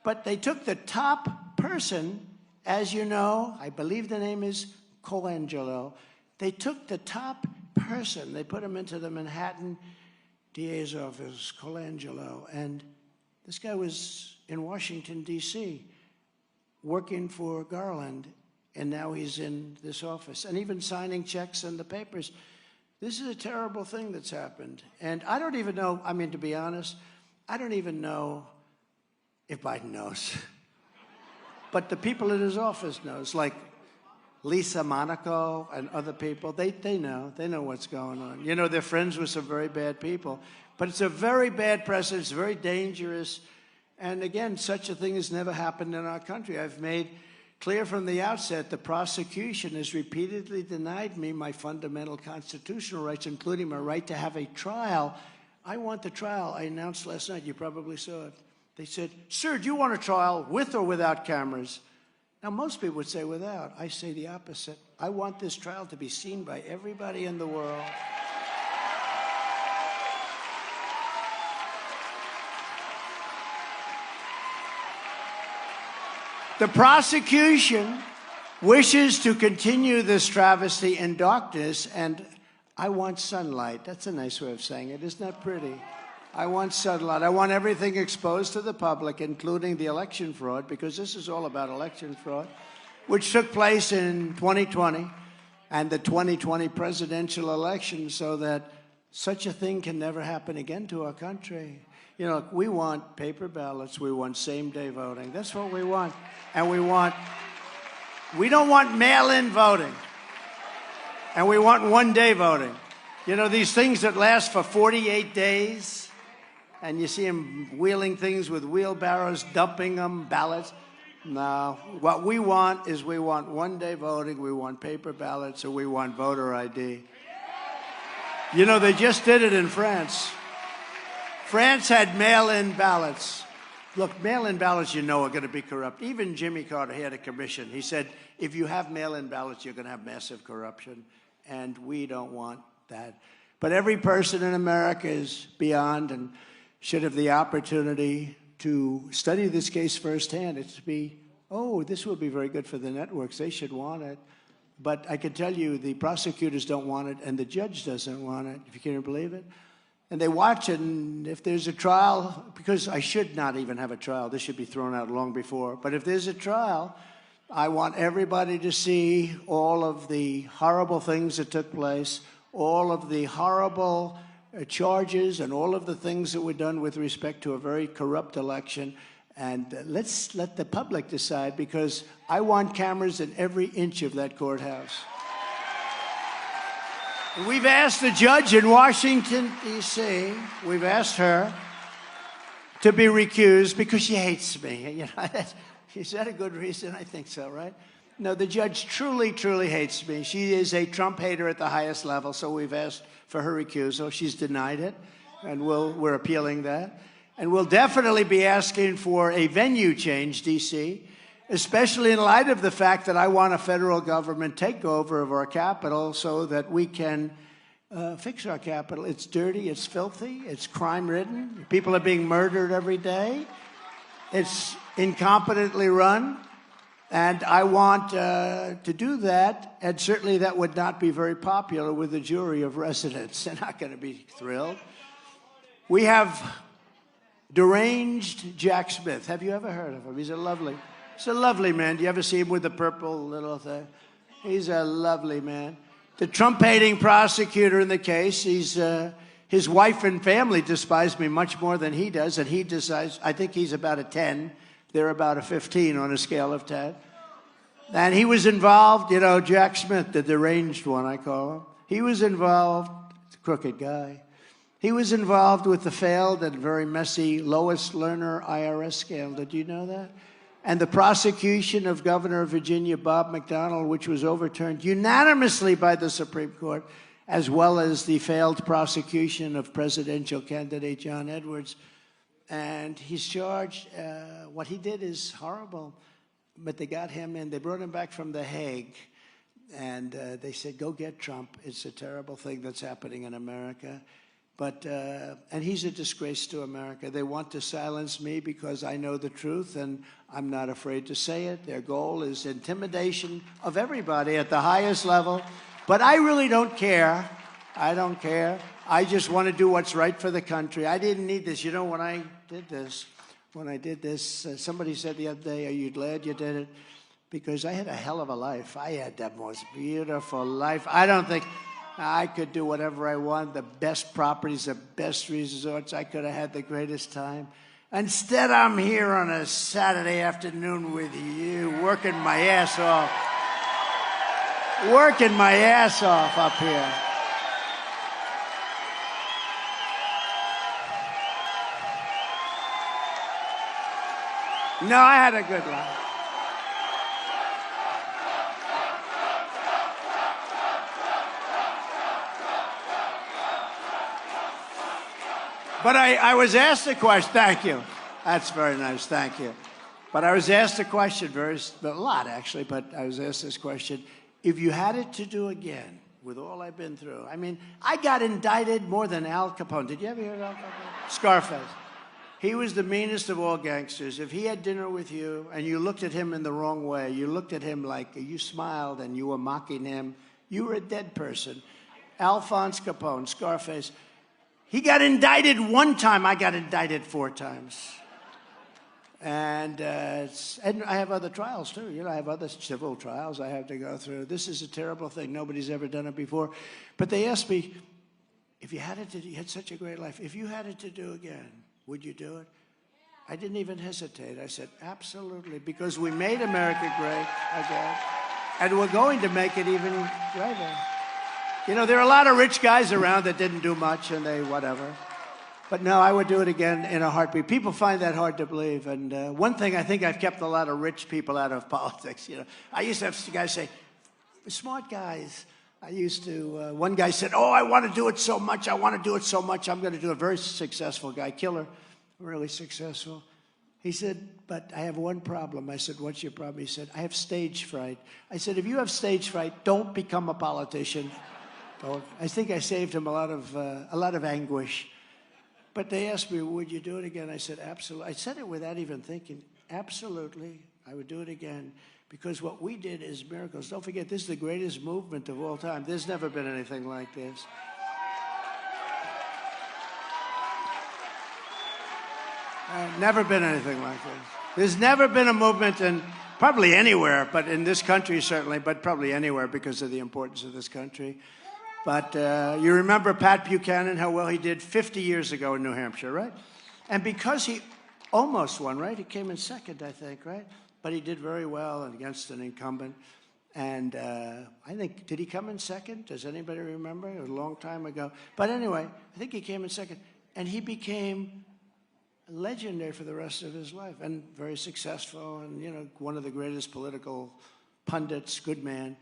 But they took the top person, as you know, I believe the name is Colangelo. They took the top person, they put him into the Manhattan DA's office, Colangelo. And this guy was in Washington, D.C., working for Garland, and now he's in this office, and even signing checks and the papers. This is a terrible thing that's happened. And I don't even know, I mean, to be honest, I don't even know if Biden knows. But the people in his office knows, like Lisa Monaco and other people, they know what's going on. You know, they're friends with some very bad people. But it's a very bad precedent, it's very dangerous. And again, such a thing has never happened in our country. I've made clear from the outset, the prosecution has repeatedly denied me my fundamental constitutional rights, including my right to have a trial. I want the trial. I announced last night, you probably saw it. They said, sir, do you want a trial with or without cameras? Now, most people would say without. I say the opposite. I want this trial to be seen by everybody in the world. The prosecution wishes to continue this travesty in darkness, and I want sunlight. That's a nice way of saying it. Isn't that pretty? I want sunlight. I want everything exposed to the public, including the election fraud, because this is all about election fraud, which took place in 2020 and the 2020 presidential election, so that such a thing can never happen again to our country. You know, we want paper ballots. We want same-day voting. That's what we want. And we don't want mail-in voting. And we want one-day voting. You know, these things that last for 48 days, and you see them wheeling things with wheelbarrows, dumping them, ballots. No, what we want is we want one-day voting, we want paper ballots, or we want voter ID. You know, they just did it in France. France had mail-in ballots. Look, mail-in ballots, you know, are going to be corrupt. Even Jimmy Carter had a commission. He said, if you have mail-in ballots, you're going to have massive corruption, and we don't want that. But every person in America is beyond and should have the opportunity to study this case firsthand. It's to be, oh, this will be very good for the networks. They should want it. But I can tell you the prosecutors don't want it, and the judge doesn't want it, if you can't believe it. And they watch it, and if there's a trial, because I should not even have a trial. This should be thrown out long before. But if there's a trial, I want everybody to see all of the horrible things that took place, all of the horrible charges, and all of the things that were done with respect to a very corrupt election. And let's let the public decide, because I want cameras in every inch of that courthouse. And we've asked the judge in Washington, D.C., we've asked her to be recused because she hates me. You know, is that a good reason? I think so, right? No, the judge truly, truly hates me. She is a Trump hater at the highest level, so we've asked for her recusal. She's denied it, and we're appealing that. And we'll definitely be asking for a venue change, D.C., especially in light of the fact that I want a federal government takeover of our capital so that we can fix our capital. It's dirty, it's filthy, it's crime-ridden. People are being murdered every day. It's incompetently run. And I want to do that, and certainly that would not be very popular with a jury of residents. They're not going to be thrilled. We have deranged Jack Smith. Have you ever heard of him? He's a lovely man. Do you ever see him with the purple little thing? He's a lovely man. The Trump-hating prosecutor in the case, his wife and family despise me much more than he does, and he decides, I think he's about a 10. They're about a 15 on a scale of 10. And he was involved, you know, Jack Smith, the deranged one, I call him. He was involved, crooked guy. He was involved with the failed and very messy Lois Lerner IRS scandal. Did you know that? And the prosecution of Governor of Virginia, Bob McDonnell, which was overturned unanimously by the Supreme Court, as well as the failed prosecution of presidential candidate John Edwards. And he's charged. What he did is horrible, but they got him in. They brought him back from The Hague, and they said, go get Trump. It's a terrible thing that's happening in America. But, and he's a disgrace to America. They want to silence me because I know the truth, and I'm not afraid to say it. Their goal is intimidation of everybody at the highest level. But I really don't care. I don't care. I just want to do what's right for the country. I didn't need this. You know, when I did this, somebody said the other day, are you glad you did it? Because I had a hell of a life. I had the most beautiful life. I don't think I could do whatever I want, the best properties, the best resorts. I could have had the greatest time. Instead, I'm here on a Saturday afternoon with you, working my ass off. Working my ass off up here. No, I had a good life. But I was asked a question. Thank you. That's very nice. Thank you. But I was asked a question, a lot actually, but I was asked this question. If you had it to do again, with all I've been through, I mean, I got indicted more than Al Capone. Did you ever hear of Al Capone? Scarface. He was the meanest of all gangsters. If he had dinner with you and you looked at him in the wrong way, you looked at him like you smiled and you were mocking him, you were a dead person. Alphonse Capone, Scarface, he got indicted one time. I got indicted 4 times. And I have other trials, too. You know, I have other civil trials I have to go through. This is a terrible thing. Nobody's ever done it before. But they asked me, if you had it to do, you had such a great life. If you had it to do again, would you do it? I didn't even hesitate. I said, absolutely, because we made America great again, and we're going to make it even greater. You know, there are a lot of rich guys around that didn't do much, and they whatever. But no, I would do it again in a heartbeat. People find that hard to believe. And one thing, I think I've kept a lot of rich people out of politics. You know, I used to have guys say, smart guys. I used to, one guy said, oh, I want to do it so much. I want to do it so much. I'm going to do it. Very successful guy, killer, really successful. He said, but I have one problem. I said, what's your problem? He said, I have stage fright. I said, if you have stage fright, don't become a politician. Don't. I think I saved him a lot of anguish. But they asked me, would you do it again? I said, absolutely. I said it without even thinking. Absolutely, I would do it again. Because what we did is miracles. Don't forget, this is the greatest movement of all time. There's never been anything like this. Never been anything like this. There's never been a movement, and probably anywhere, but in this country certainly, but probably anywhere because of the importance of this country. But you remember Pat Buchanan, how well he did 50 years ago in New Hampshire, right? And because he almost won, right? He came in second, I think, right? But he did very well against an incumbent. And I think, did he come in second? Does anybody remember? It was a long time ago. But anyway, I think he came in second. And he became legendary for the rest of his life and very successful and, you know, one of the greatest political pundits, good man.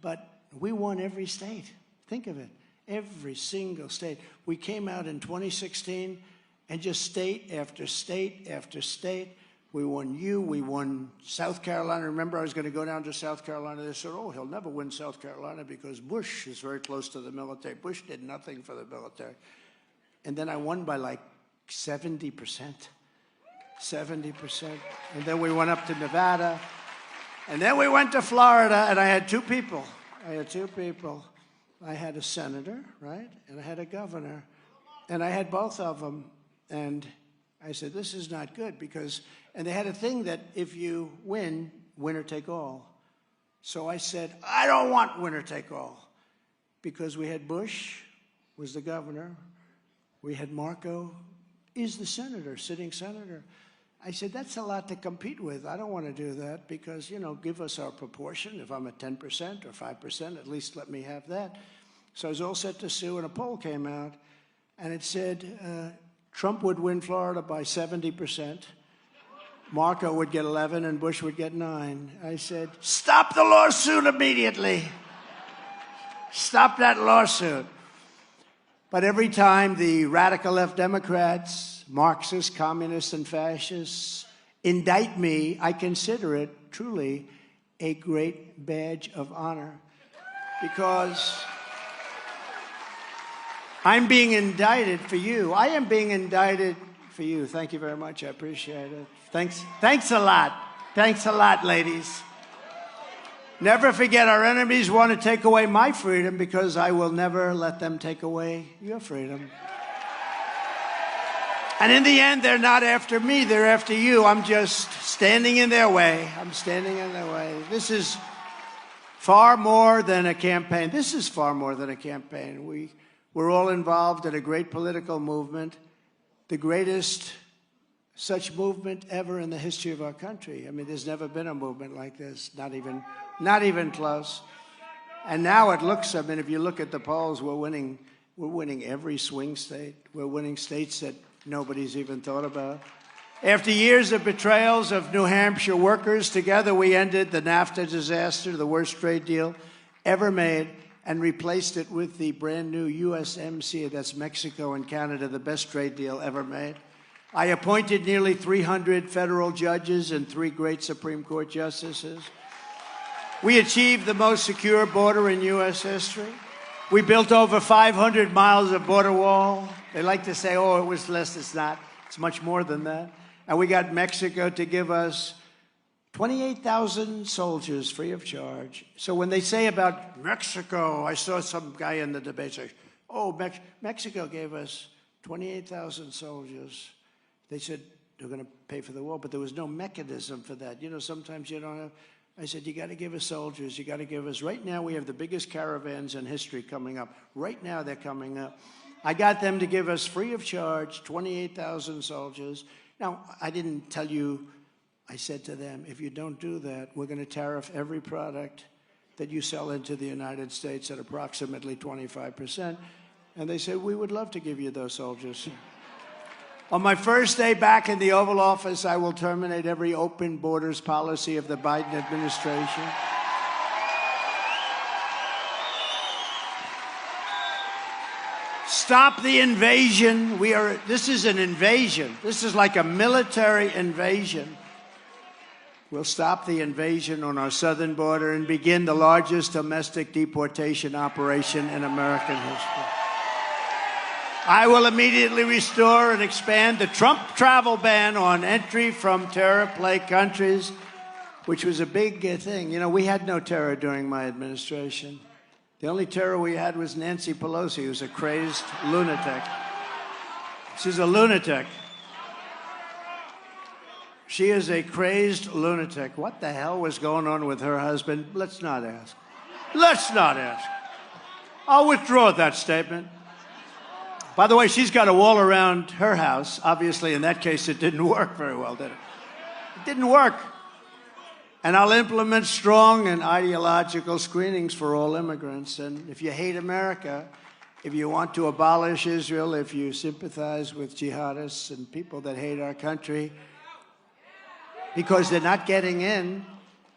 But we won every state. Think of it, every single state. We came out in 2016 and just state after state after state. We won we won South Carolina. Remember, I was going to go down to South Carolina. They said, oh, he'll never win South Carolina because Bush is very close to the military. Bush did nothing for the military. And then I won by like 70%. 70%. And then we went up to Nevada. And then we went to Florida, and I had 2 people. I had a senator, right? And I had a governor. And I had both of them. And I said, this is not good because, and they had a thing that if you win, winner take all. So I said, I don't want winner take all. Because we had Bush was the governor. We had Marco is the senator, sitting senator. I said, that's a lot to compete with. I don't want to do that because, you know, give us our proportion. If I'm at 10% or 5%, at least let me have that. So I was all set to sue, and a poll came out, and it said Trump would win Florida by 70%. Marco would get 11, and Bush would get 9. I said, stop the lawsuit immediately. Stop that lawsuit. But every time the radical left Democrats, Marxists, communists, and fascists indict me, I consider it truly a great badge of honor because I'm being indicted for you. I am being indicted for you. Thank you very much. I appreciate it. Thanks a lot. Thanks a lot, ladies. Never forget, our enemies want to take away my freedom because I will never let them take away your freedom. And in the end, they're not after me, they're after you. I'm just standing in their way. I'm standing in their way. This is far more than a campaign. This is far more than a campaign. We're all involved in a great political movement, the greatest such movement ever in the history of our country. I mean, there's never been a movement like this, not even close. And now it looks, I mean, if you look at the polls, we're winning every swing state. We're winning states that nobody's even thought about. After years of betrayals of New Hampshire workers, together we ended the NAFTA disaster, the worst trade deal ever made, and replaced it with the brand new USMCA, that's Mexico and Canada, the best trade deal ever made. I appointed nearly 300 federal judges and 3 great Supreme Court justices. We achieved the most secure border in U.S. history. We built over 500 miles of border wall. They like to say, oh, it was less. It's not. It's much more than that. And we got Mexico to give us 28,000 soldiers free of charge. So when they say about Mexico, I saw some guy in the debate say, oh, Mexico gave us 28,000 soldiers. They said they're going to pay for the war, but there was no mechanism for that. You know, sometimes you don't have. I said, you got to give us soldiers. You got to give us. Right now, we have the biggest caravans in history coming up. Right now, they're coming up. I got them to give us free of charge 28,000 soldiers. Now, I didn't tell you. I said to them, if you don't do that, we're going to tariff every product that you sell into the United States at approximately 25%. And they said, we would love to give you those soldiers. On my first day back in the Oval Office, I will terminate every open borders policy of the Biden administration. Stop the invasion. This is an invasion. This is like a military invasion. We'll stop the invasion on our southern border and begin the largest domestic deportation operation in American history. I will immediately restore and expand the Trump travel ban on entry from terror-plagued countries, which was a big thing. You know, we had no terror during my administration. The only terror we had was Nancy Pelosi, who's a crazed lunatic. She's a lunatic. She is a crazed lunatic. What the hell was going on with her husband? Let's not ask. Let's not ask. I'll withdraw that statement. By the way, she's got a wall around her house. Obviously, in that case, it didn't work very well, did it? It didn't work. And I'll implement strong and ideological screenings for all immigrants. And if you hate America, if you want to abolish Israel, if you sympathize with jihadists and people that hate our country, because they're not getting in,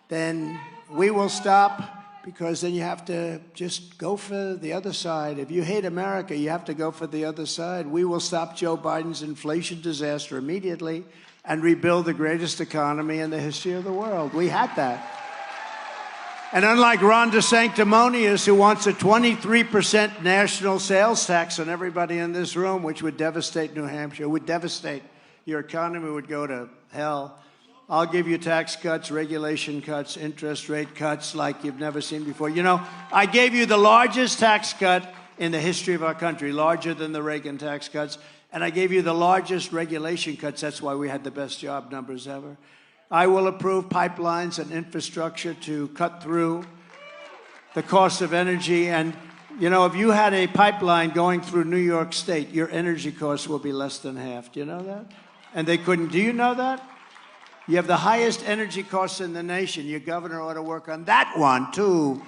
then we will stop, because then you have to just go for the other side. If you hate America, you have to go for the other side. We will stop Joe Biden's inflation disaster immediately and rebuild the greatest economy in the history of the world. We had that. And unlike Ron DeSanctimonious, who wants a 23% national sales tax on everybody in this room, which would devastate New Hampshire, would devastate your economy, would go to hell, I'll give you tax cuts, regulation cuts, interest rate cuts like you've never seen before. You know, I gave you the largest tax cut in the history of our country, larger than the Reagan tax cuts, and I gave you the largest regulation cuts. That's why we had the best job numbers ever. I will approve pipelines and infrastructure to cut through the cost of energy. And, you know, if you had a pipeline going through New York State, your energy costs will be less than half. Do you know that? And they couldn't. Do you know that? You have the highest energy costs in the nation. Your governor ought to work on that one, too.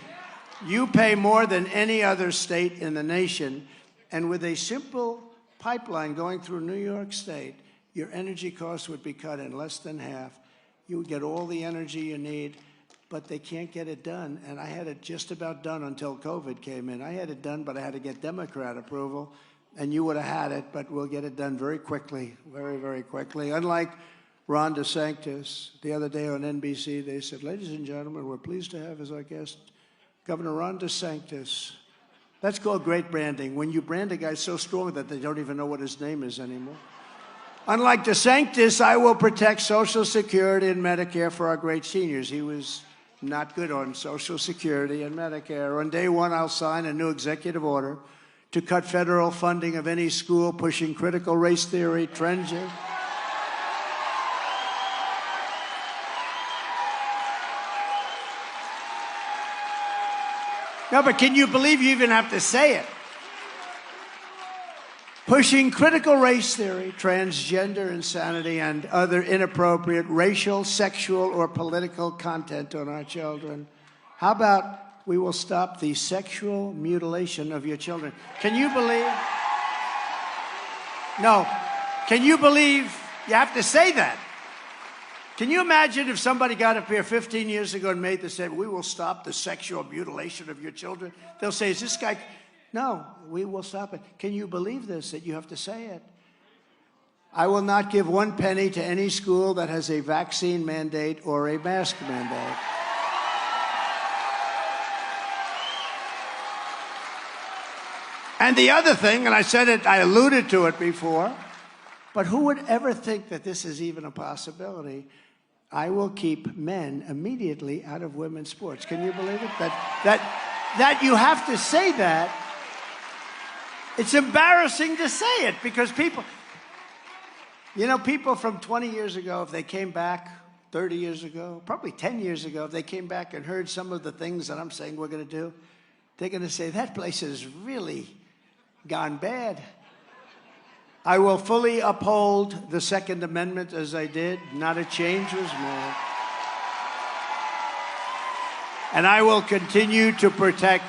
You pay more than any other state in the nation. And with a simple pipeline going through New York State, your energy costs would be cut in less than half. You would get all the energy you need, but they can't get it done. And I had it just about done until COVID came in. I had it done, but I had to get Democrat approval. And you would have had it, but we'll get it done very quickly, very, very quickly. Unlike Ron DeSantis, the other day on NBC, they said, ladies and gentlemen, we're pleased to have as our guest Governor Ron DeSantis. That's called great branding, when you brand a guy so strong that they don't even know what his name is anymore. Unlike DeSantis, I will protect Social Security and Medicare for our great seniors. He was not good on Social Security and Medicare. On day one, I'll sign a new executive order to cut federal funding of any school pushing critical race theory, transgender. No, but can you believe you even have to say it? Pushing critical race theory, transgender insanity, and other inappropriate racial, sexual, or political content on our children. How about we will stop the sexual mutilation of your children? Can you believe? No. Can you believe you have to say that? Can you imagine if somebody got up here 15 years ago and made this say, we will stop the sexual mutilation of your children? They'll say, is this guy... No, we will stop it. Can you believe this, that you have to say it? I will not give 1 penny to any school that has a vaccine mandate or a mask mandate. And the other thing, and I said it, I alluded to it before, but who would ever think that this is even a possibility? I will keep men immediately out of women's sports. Can you believe it? That you have to say that. It's embarrassing to say it because people, you know, people from 20 years ago, if they came back 30 years ago, probably 10 years ago, if they came back and heard some of the things that I'm saying we're going to do, they're going to say, that place has really gone bad. I will fully uphold the Second Amendment as I did. Not a change was made. And I will continue to protect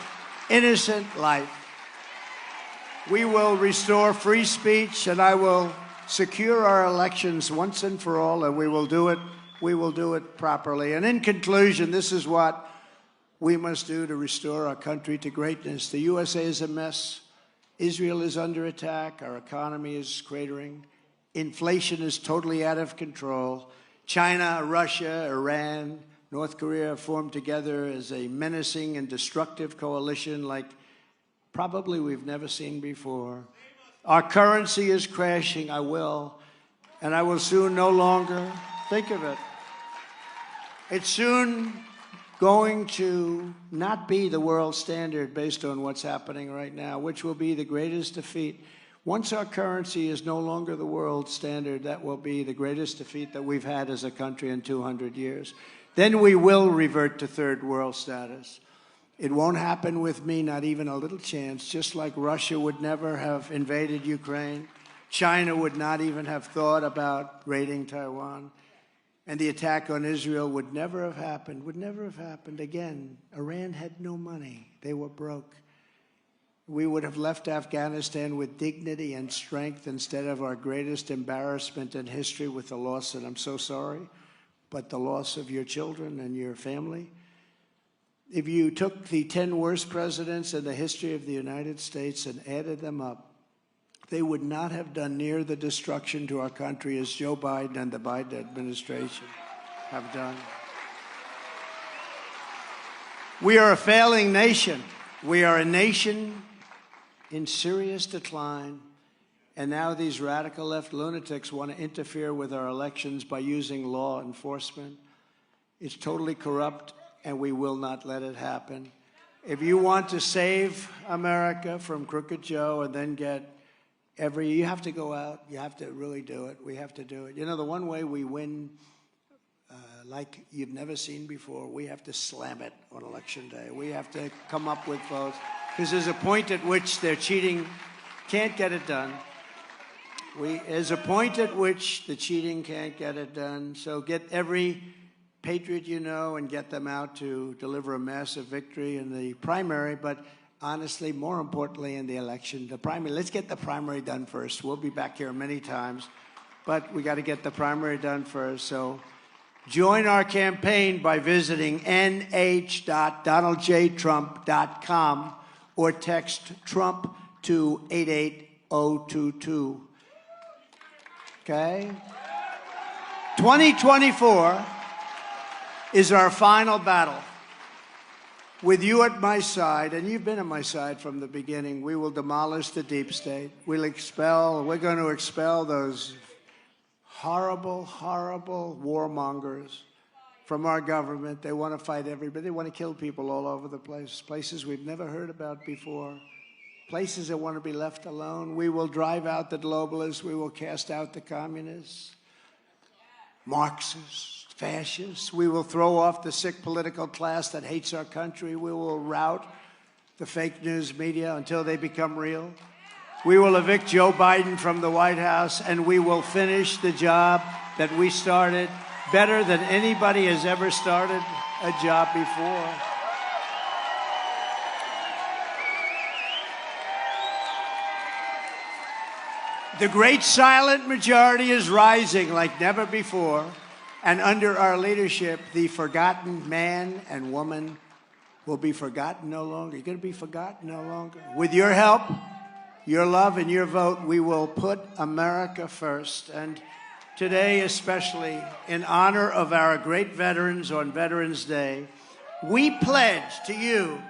innocent life. We will restore free speech, and I will secure our elections once and for all, and we will do it properly. And in conclusion, this is what we must do to restore our country to greatness. The USA is a mess. Israel is under attack. Our economy is cratering. Inflation is totally out of control. China, Russia, Iran, North Korea have formed together as a menacing and destructive coalition like probably we've never seen before. Our currency is crashing. I will soon no longer think of it. It's soon going to not be the world standard based on what's happening right now, which will be the greatest defeat. Once our currency is no longer the world standard, that will be the greatest defeat that we've had as a country in 200 years. Then we will revert to third world status. It won't happen with me, not even a little chance, just like Russia would never have invaded Ukraine. China would not even have thought about raiding Taiwan. And the attack on Israel would never have happened again. Iran had no money. They were broke. We would have left Afghanistan with dignity and strength instead of our greatest embarrassment in history with the loss, and I'm so sorry, but the loss of your children and your family. If you took the 10 worst presidents in the history of the United States and added them up, they would not have done near the destruction to our country as Joe Biden and the Biden administration have done. We are a failing nation. We are a nation in serious decline. And now these radical left lunatics want to interfere with our elections by using law enforcement. It's totally corrupt, and we will not let it happen. If you want to save America from Crooked Joe and then get you have to go out, you have to really do it. We have to do it. You know, the one way we win like you've never seen before, we have to slam it on Election Day. We have to come up with votes. Because there's a point at which they're cheating, can't get it done. There's a point at which the cheating can't get it done. So get every patriot you know and get them out to deliver a massive victory in the primary. But honestly, more importantly, in the election, the primary, let's get the primary done first. We'll be back here many times, but we got to get the primary done first. So join our campaign by visiting nh.donaldjtrump.com or text Trump to 88022. Okay? 2024 is our final battle. With you at my side, and you've been at my side from the beginning, we will demolish the deep state. We're going to expel those horrible, horrible warmongers from our government. They want to fight everybody. They want to kill people all over the place, places we've never heard about before, places that want to be left alone. We will drive out the globalists. We will cast out the communists, Marxists, fascists. We will throw off the sick political class that hates our country. We will rout the fake news media until they become real. We will evict Joe Biden from the White House, and we will finish the job that we started better than anybody has ever started a job before. The great silent majority is rising like never before. And under our leadership, the forgotten man and woman will be forgotten no longer. You're going to be forgotten no longer. With your help, your love and your vote, we will put America first. And today, especially in honor of our great veterans on Veterans Day, we pledge to you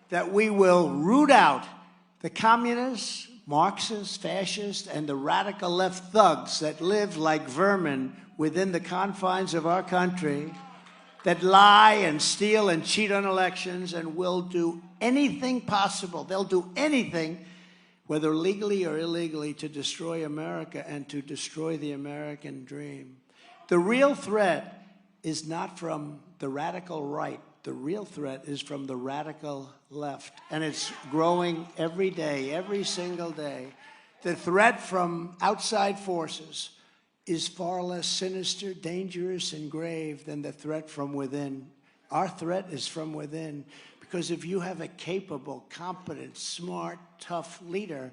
that we will root out the communists, Marxists, fascists, and the radical left thugs that live like vermin within the confines of our country, that lie and steal and cheat on elections and will do anything possible. They'll do anything, whether legally or illegally, to destroy America and to destroy the American dream. The real threat is not from the radical right. The real threat is from the radical left, and it's growing every day, every single day. The threat from outside forces is far less sinister, dangerous, and grave than the threat from within. Our threat is from within, because if you have a capable, competent, smart, tough leader,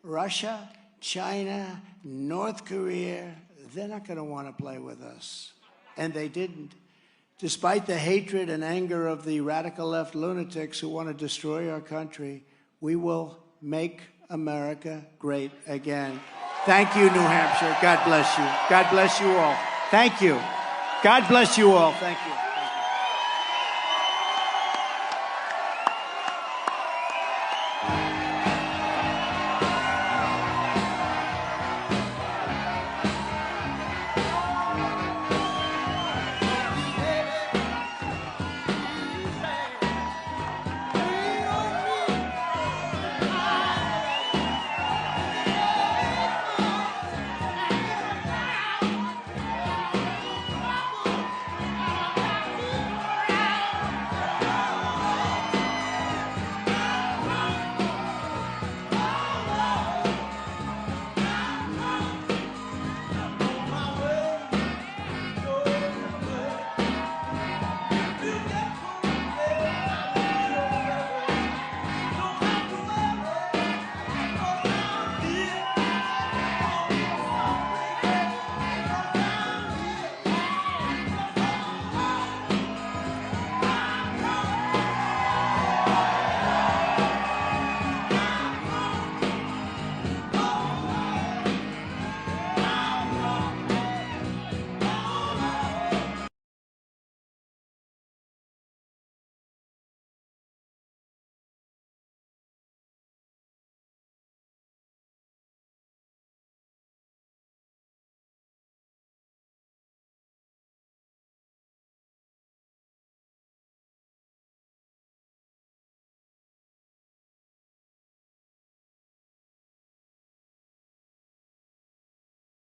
Russia, China, North Korea, they're not going to want to play with us. And they didn't. Despite the hatred and anger of the radical left lunatics who want to destroy our country, we will make America great again. Thank you, New Hampshire. God bless you. God bless you all. Thank you. God bless you all. Thank you.